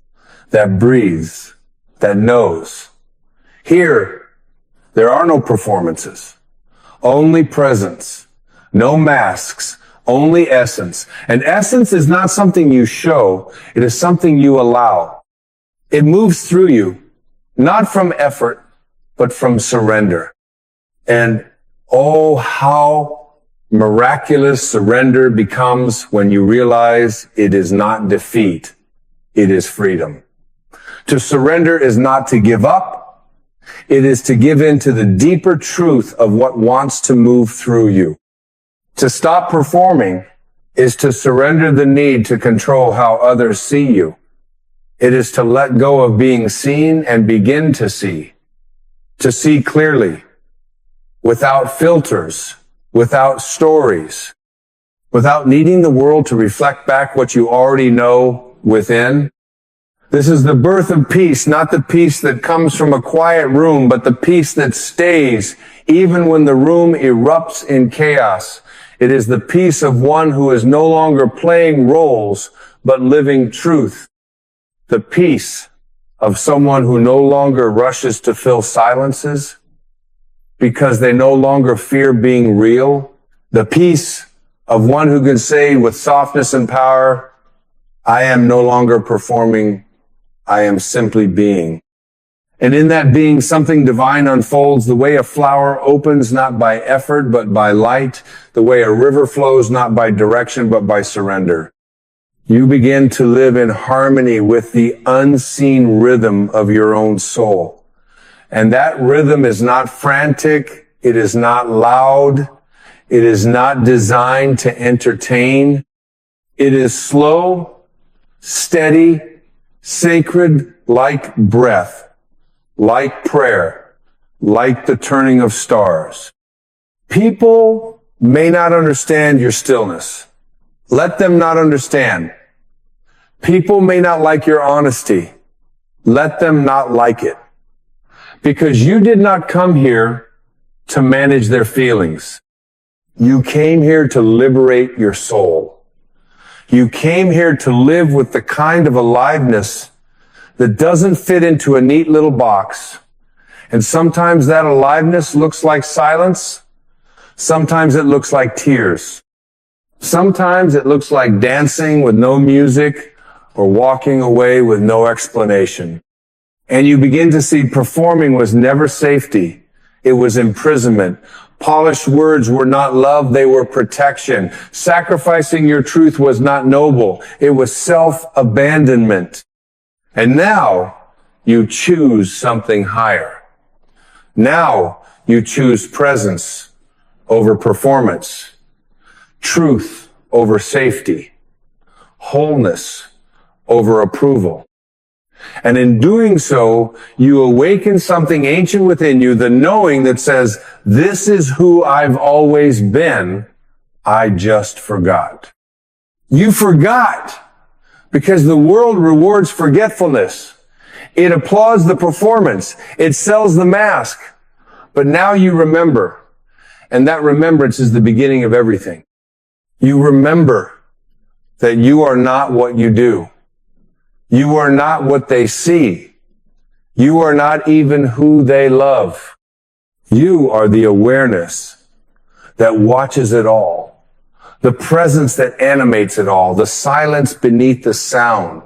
S1: that breathes, that knows. Here, there are no performances, only presence, no masks, only essence. And essence is not something you show, it is something you allow. It moves through you, not from effort, but from surrender. And oh, how miraculous surrender becomes when you realize it is not defeat, it is freedom. To surrender is not to give up, it is to give in to the deeper truth of what wants to move through you. To stop performing is to surrender the need to control how others see you. It is to let go of being seen and begin to see clearly, without filters, without stories, without needing the world to reflect back what you already know within. This is the birth of peace, not the peace that comes from a quiet room, but the peace that stays even when the room erupts in chaos. It is the peace of one who is no longer playing roles, but living truth. The peace of someone who no longer rushes to fill silences because they no longer fear being real. The peace of one who can say with softness and power, I am no longer performing, I am simply being. And in that being, something divine unfolds, the way a flower opens not by effort, but by light, the way a river flows not by direction, but by surrender. You begin to live in harmony with the unseen rhythm of your own soul. And that rhythm is not frantic, it is not loud, it is not designed to entertain. It is slow, steady, sacred, like breath, like prayer, like the turning of stars. People may not understand your stillness. Let them not understand. People may not like your honesty. Let them not like it. Because you did not come here to manage their feelings. You came here to liberate your soul. You came here to live with the kind of aliveness that doesn't fit into a neat little box. And sometimes that aliveness looks like silence. Sometimes it looks like tears. Sometimes it looks like dancing with no music or walking away with no explanation. And you begin to see performing was never safety. It was imprisonment. Polished words were not love, they were protection. Sacrificing your truth was not noble. It was self-abandonment. And now you choose something higher. Now you choose presence over performance. Truth over safety, wholeness over approval. And in doing so, you awaken something ancient within you, the knowing that says, this is who I've always been, I just forgot. You forgot because the world rewards forgetfulness. It applauds the performance. It sells the mask. But now you remember, and that remembrance is the beginning of everything. You remember that you are not what you do. You are not what they see. You are not even who they love. You are the awareness that watches it all, the presence that animates it all, the silence beneath the sound.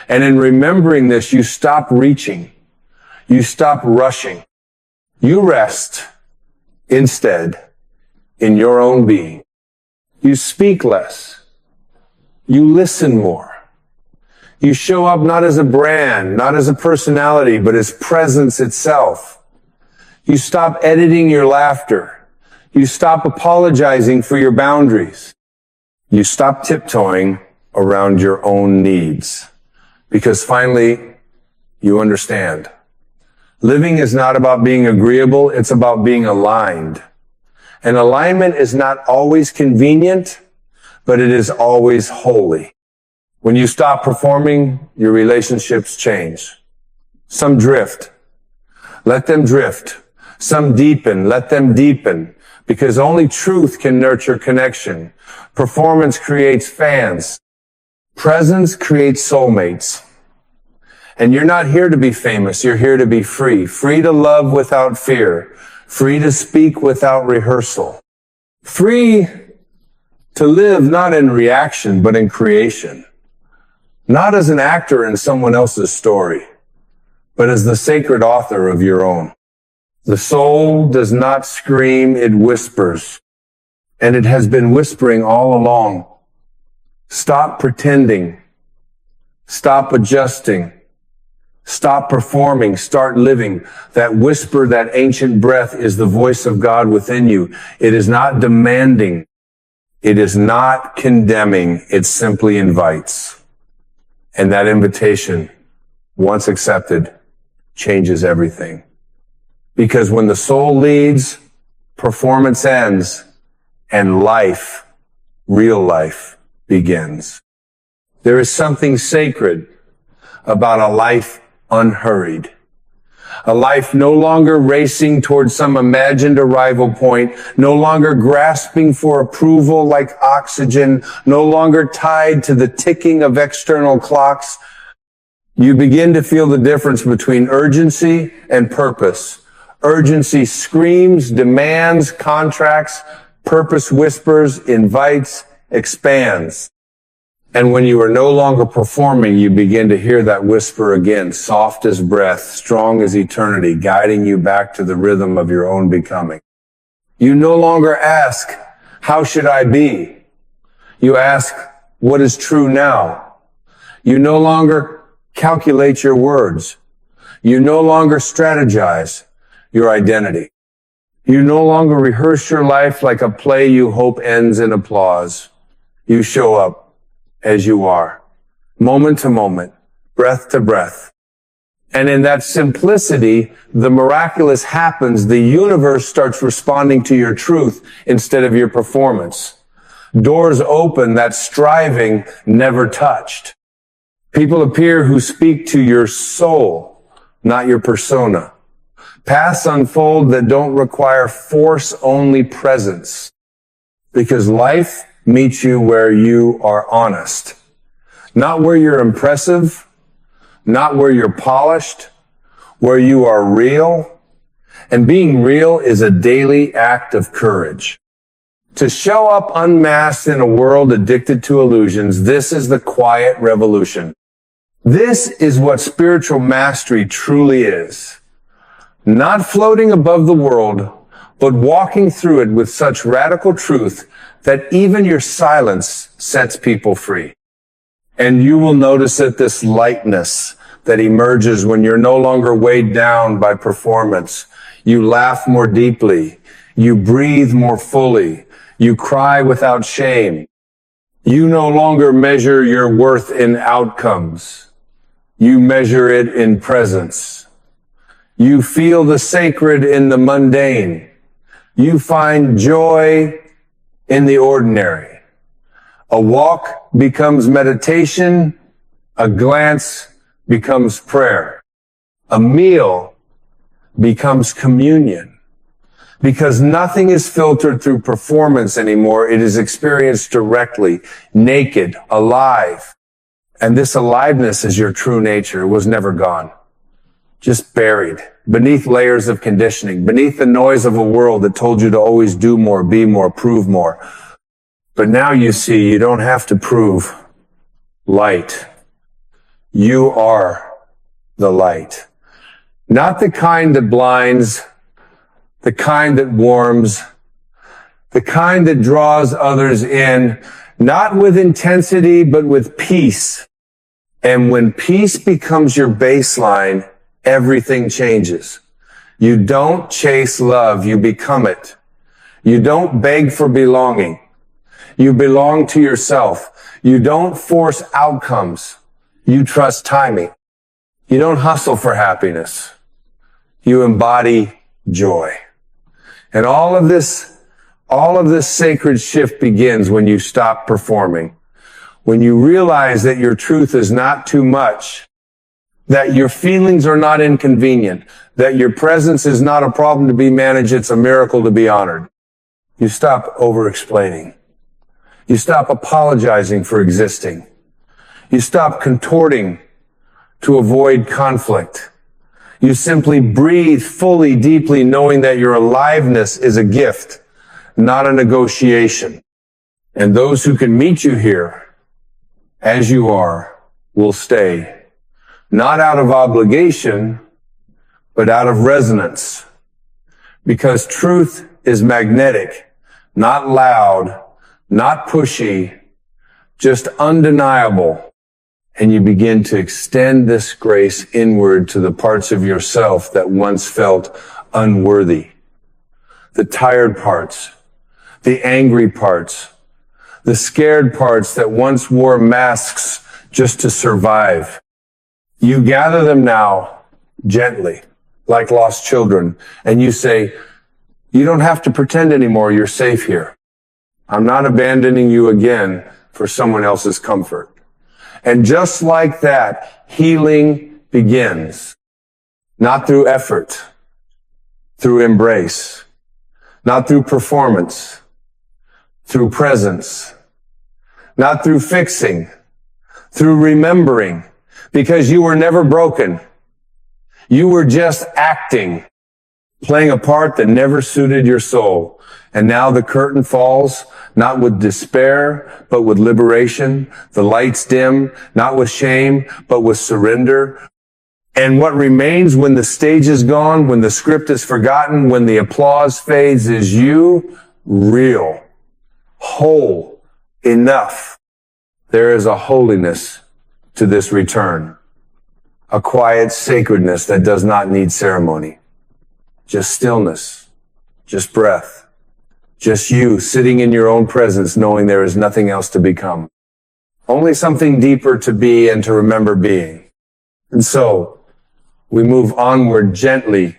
S1: And in remembering this, you stop reaching. You stop rushing. You rest instead in your own being. You speak less. You listen more. You show up not as a brand, not as a personality, but as presence itself. You stop editing your laughter. You stop apologizing for your boundaries. You stop tiptoeing around your own needs because finally you understand. Living is not about being agreeable, it's about being aligned. And alignment is not always convenient, but it is always holy. When you stop performing, your relationships change. Some drift. Let them drift. Some deepen. Let them deepen. Because only truth can nurture connection. Performance creates fans. Presence creates soulmates. And you're not here to be famous. You're here to be free. Free to love without fear. Free to speak without rehearsal. Free to live not in reaction, but in creation. Not as an actor in someone else's story, but as the sacred author of your own. The soul does not scream, it whispers. And it has been whispering all along. Stop pretending. Stop adjusting. Stop performing. Start living. That whisper, that ancient breath is the voice of God within you. It is not demanding. It is not condemning. It simply invites. And that invitation, once accepted, changes everything. Because when the soul leads, performance ends, and life, real life, begins. There is something sacred about a life unhurried. A life no longer racing towards some imagined arrival point, no longer grasping for approval like oxygen, no longer tied to the ticking of external clocks. You begin to feel the difference between urgency and purpose. Urgency screams, demands, contracts. Purpose whispers, invites, expands. And when you are no longer performing, you begin to hear that whisper again, soft as breath, strong as eternity, guiding you back to the rhythm of your own becoming. You no longer ask, how should I be? You ask, what is true now? You no longer calculate your words. You no longer strategize your identity. You no longer rehearse your life like a play you hope ends in applause. You show up as you are, moment to moment, breath to breath. And in that simplicity, the miraculous happens. The universe starts responding to your truth instead of your performance. Doors open that striving never touched. People appear who speak to your soul, not your persona. Paths unfold that don't require force, only presence. Because life meets you where you are honest. Not where you're impressive, not where you're polished, where you are real. And being real is a daily act of courage. To show up unmasked in a world addicted to illusions, this is the quiet revolution. This is what spiritual mastery truly is. Not floating above the world, but walking through it with such radical truth that even your silence sets people free. And you will notice that this lightness that emerges when you're no longer weighed down by performance. You laugh more deeply. You breathe more fully. You cry without shame. You no longer measure your worth in outcomes. You measure it in presence. You feel the sacred in the mundane. You find joy in the ordinary. A walk becomes meditation. A glance becomes prayer. A meal becomes communion. Because nothing is filtered through performance anymore. It is experienced directly, naked, alive. And this aliveness is your true nature. It was never gone. Just buried beneath layers of conditioning, beneath the noise of a world that told you to always do more, be more, prove more. But now you see you don't have to prove light. You are the light. Not the kind that blinds, the kind that warms, the kind that draws others in, not with intensity, but with peace. And when peace becomes your baseline, everything changes. You don't chase love, you become it. You don't beg for belonging. You belong to yourself. You don't force outcomes. You trust timing. You don't hustle for happiness. You embody joy. And all of this sacred shift begins when you stop performing. When you realize that your truth is not too much, that your feelings are not inconvenient, that your presence is not a problem to be managed, it's a miracle to be honored. You stop over-explaining. You stop apologizing for existing. You stop contorting to avoid conflict. You simply breathe fully, deeply, knowing that your aliveness is a gift, not a negotiation. And those who can meet you here, as you are, will stay. Not out of obligation, but out of resonance. Because truth is magnetic, not loud, not pushy, just undeniable. And you begin to extend this grace inward to the parts of yourself that once felt unworthy. The tired parts, the angry parts, the scared parts that once wore masks just to survive. You gather them now gently, like lost children, and you say, you don't have to pretend anymore, you're safe here. I'm not abandoning you again for someone else's comfort. And just like that, healing begins. Not through effort, through embrace. Not through performance, through presence. Not through fixing, through remembering. Because you were never broken. You were just acting, playing a part that never suited your soul. And now the curtain falls, not with despair, but with liberation. The lights dim, not with shame, but with surrender. And what remains when the stage is gone, when the script is forgotten, when the applause fades, is you, real, whole, enough. There is a holiness to this return. A quiet sacredness that does not need ceremony. Just stillness. Just breath. Just you sitting in your own presence, knowing there is nothing else to become. Only something deeper to be and to remember being. And so, we move onward gently,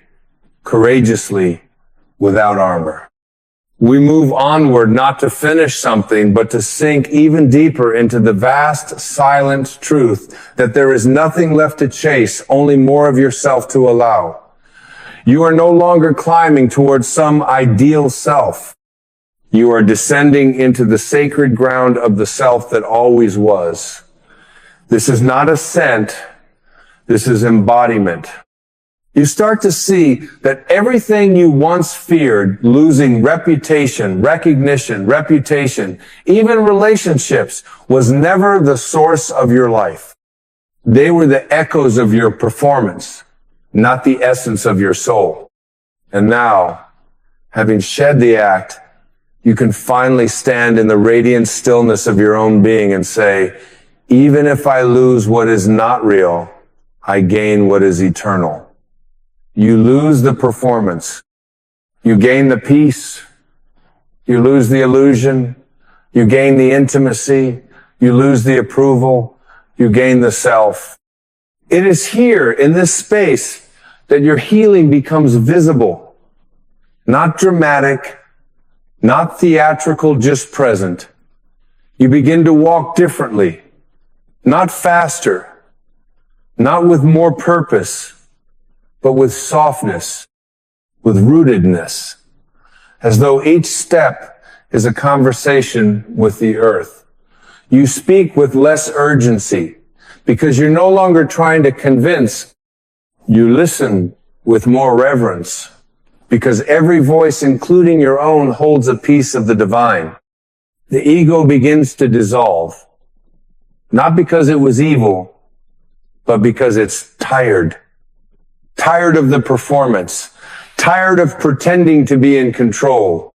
S1: courageously, without armor. We move onward not to finish something, but to sink even deeper into the vast, silent truth that there is nothing left to chase, only more of yourself to allow. You are no longer climbing towards some ideal self. You are descending into the sacred ground of the self that always was. This is not ascent. This is embodiment. You start to see that everything you once feared, losing reputation, recognition, even relationships, was never the source of your life. They were the echoes of your performance, not the essence of your soul. And now, having shed the act, you can finally stand in the radiant stillness of your own being and say, even if I lose what is not real, I gain what is eternal. You lose the performance. You gain the peace. You lose the illusion. You gain the intimacy. You lose the approval. You gain the self. It is here in this space that your healing becomes visible. Not dramatic, not theatrical, just present. You begin to walk differently, not faster, not with more purpose, but with softness, with rootedness, as though each step is a conversation with the earth. You speak with less urgency because you're no longer trying to convince. You listen with more reverence because every voice, including your own, holds a piece of the divine. The ego begins to dissolve, not because it was evil, but because it's tired. Tired of the performance, tired of pretending to be in control,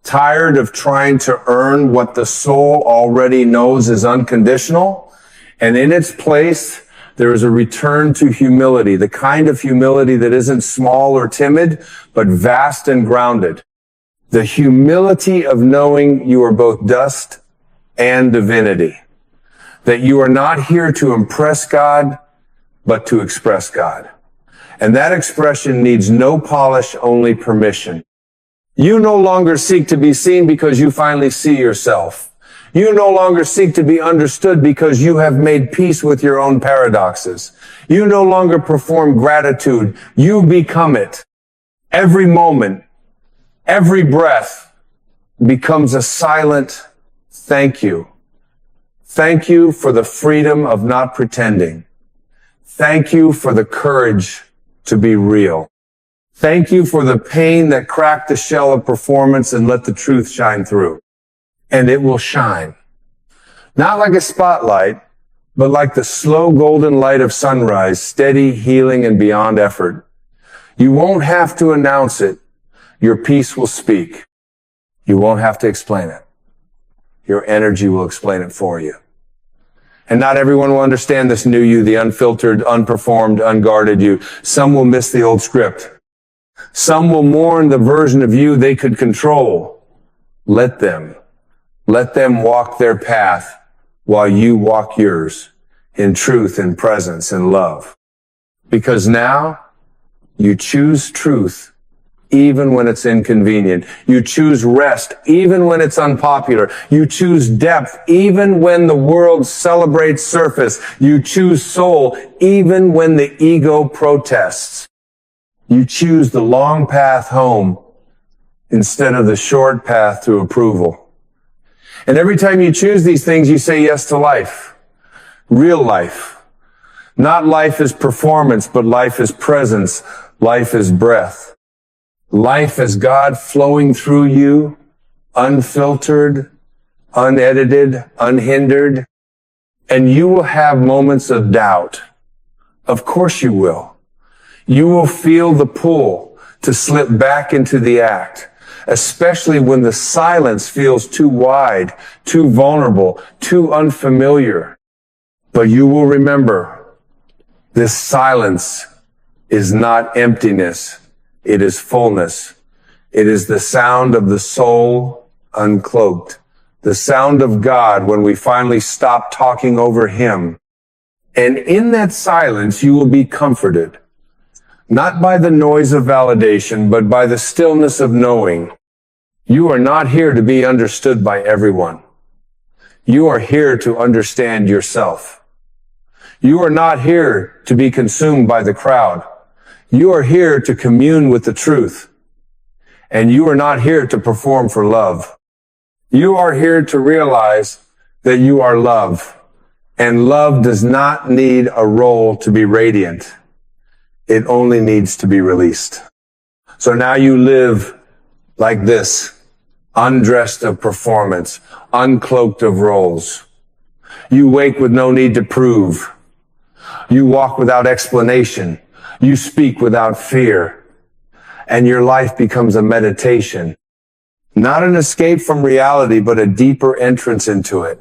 S1: tired of trying to earn what the soul already knows is unconditional, and in its place, there is a return to humility, the kind of humility that isn't small or timid, but vast and grounded. The humility of knowing you are both dust and divinity. That you are not here to impress God, but to express God. And that expression needs no polish, only permission. You no longer seek to be seen because you finally see yourself. You no longer seek to be understood because you have made peace with your own paradoxes. You no longer perform gratitude. You become it. Every moment, every breath becomes a silent thank you. Thank you for the freedom of not pretending. Thank you for the courage to be real. Thank you for the pain that cracked the shell of performance and let the truth shine through. And it will shine. Not like a spotlight, but like the slow golden light of sunrise, steady, healing, and beyond effort. You won't have to announce it. Your peace will speak. You won't have to explain it. Your energy will explain it for you. And not everyone will understand this new you, the unfiltered, unperformed, unguarded you. Some will miss the old script. Some will mourn the version of you they could control. Let them walk their path while you walk yours in truth and presence and love. Because now you choose truth even when it's inconvenient. You choose rest even when it's unpopular. You choose depth even when the world celebrates surface. You choose soul even when the ego protests. You choose the long path home instead of the short path to approval. And every time you choose these things, you say yes to life. Real life. Not life as performance, but life as presence. Life as breath. Life as God flowing through you, unfiltered, unedited, unhindered. And you will have moments of doubt. Of course you will. You will feel the pull to slip back into the act, especially when the silence feels too wide, too vulnerable, too unfamiliar. But you will remember, this silence is not emptiness. It is fullness. It is the sound of the soul uncloaked. The sound of God when we finally stop talking over Him. And in that silence, you will be comforted. Not by the noise of validation, but by the stillness of knowing. You are not here to be understood by everyone. You are here to understand yourself. You are not here to be consumed by the crowd. You are here to commune with the truth. And you are not here to perform for love. You are here to realize that you are love. And love does not need a role to be radiant. It only needs to be released. So now you live like this, undressed of performance, uncloaked of roles. You wake with no need to prove. You walk without explanation. You speak without fear. And your life becomes a meditation. Not an escape from reality, but a deeper entrance into it.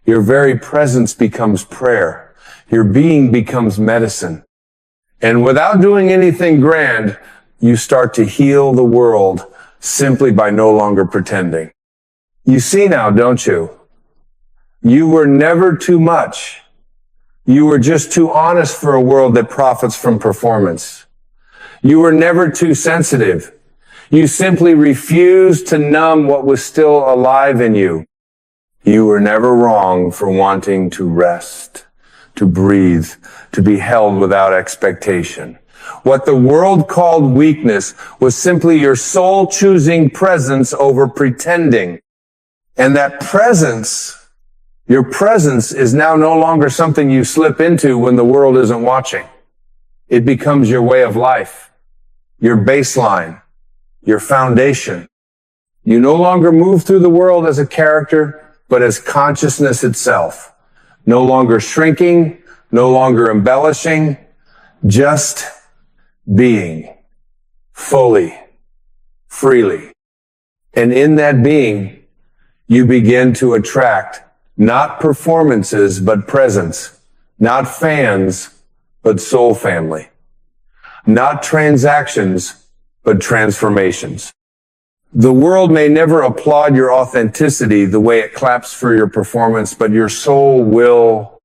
S1: Your very presence becomes prayer. Your being becomes medicine. And without doing anything grand, you start to heal the world simply by no longer pretending. You see now, don't you? You were never too much. You were just too honest for a world that profits from performance. You were never too sensitive. You simply refused to numb what was still alive in you. You were never wrong for wanting to rest, to breathe, to be held without expectation. What the world called weakness was simply your soul choosing presence over pretending. And that presence, your presence, is now no longer something you slip into when the world isn't watching. It becomes your way of life, your baseline, your foundation. You no longer move through the world as a character, but as consciousness itself. No longer shrinking, no longer embellishing, just being fully, freely. And in that being, you begin to attract not performances, but presence. Not fans, but soul family. Not transactions, but transformations. The world may never applaud your authenticity the way it claps for your performance, but your soul will.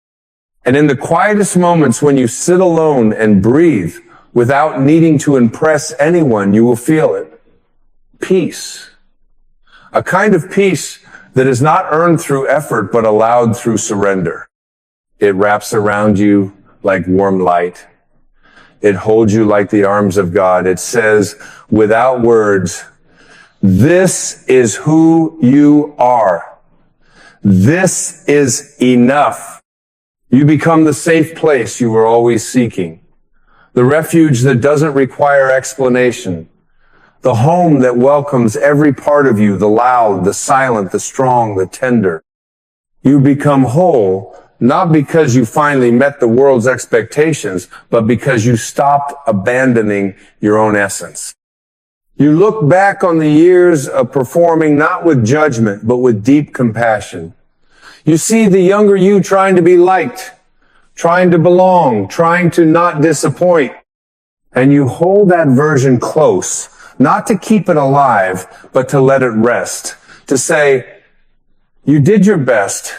S1: And in the quietest moments when you sit alone and breathe without needing to impress anyone, you will feel it. Peace. A kind of peace that is not earned through effort, but allowed through surrender. It wraps around you like warm light. It holds you like the arms of God. It says, without words, this is who you are. This is enough. You become the safe place you were always seeking. The refuge that doesn't require explanation. The home that welcomes every part of you, the loud, the silent, the strong, the tender. You become whole, not because you finally met the world's expectations, but because you stopped abandoning your own essence. You look back on the years of performing not with judgment, but with deep compassion. You see the younger you trying to be liked, trying to belong, trying to not disappoint. And you hold that version close, not to keep it alive, but to let it rest. To say, you did your best,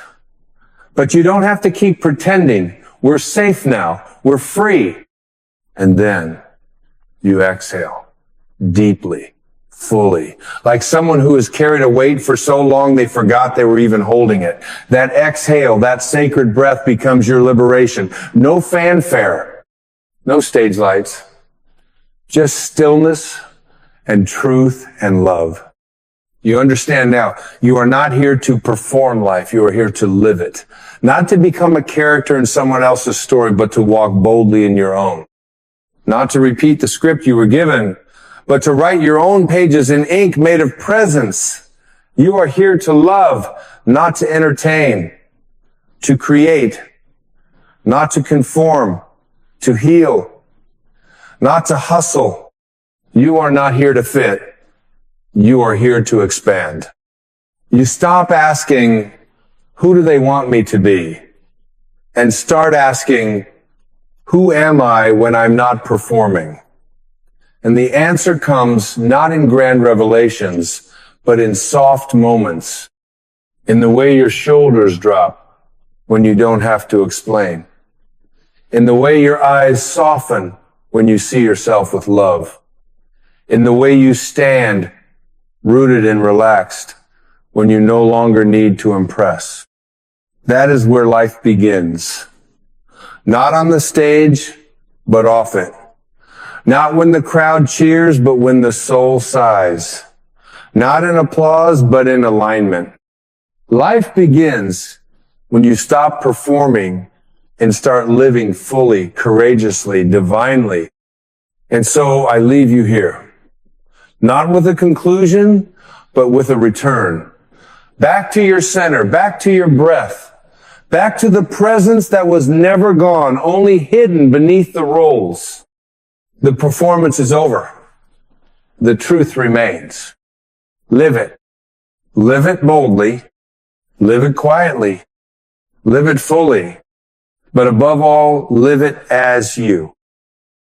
S1: but you don't have to keep pretending. We're safe now. We're free. And then you exhale deeply, fully, like someone who has carried a weight for so long they forgot they were even holding it. That exhale, that sacred breath becomes your liberation. No fanfare, no stage lights, just stillness and truth and love. You understand now, you are not here to perform life. You are here to live it. Not to become a character in someone else's story, but to walk boldly in your own. Not to repeat the script you were given, but to write your own pages in ink made of presence. You are here to love, not to entertain, to create, not to conform, to heal, not to hustle. You are not here to fit. You are here to expand. You stop asking, who do they want me to be? And start asking, who am I when I'm not performing? And the answer comes not in grand revelations, but in soft moments, in the way your shoulders drop when you don't have to explain, in the way your eyes soften when you see yourself with love, in the way you stand rooted and relaxed when you no longer need to impress. That is where life begins. Not on the stage, but off it. Not when the crowd cheers, but when the soul sighs. Not in applause, but in alignment. Life begins when you stop performing and start living fully, courageously, divinely. And so I leave you here. Not with a conclusion, but with a return. Back to your center, back to your breath, back to the presence that was never gone, only hidden beneath the roles. The performance is over. The truth remains. Live it. Live it boldly. Live it quietly. Live it fully. But above all, live it as you.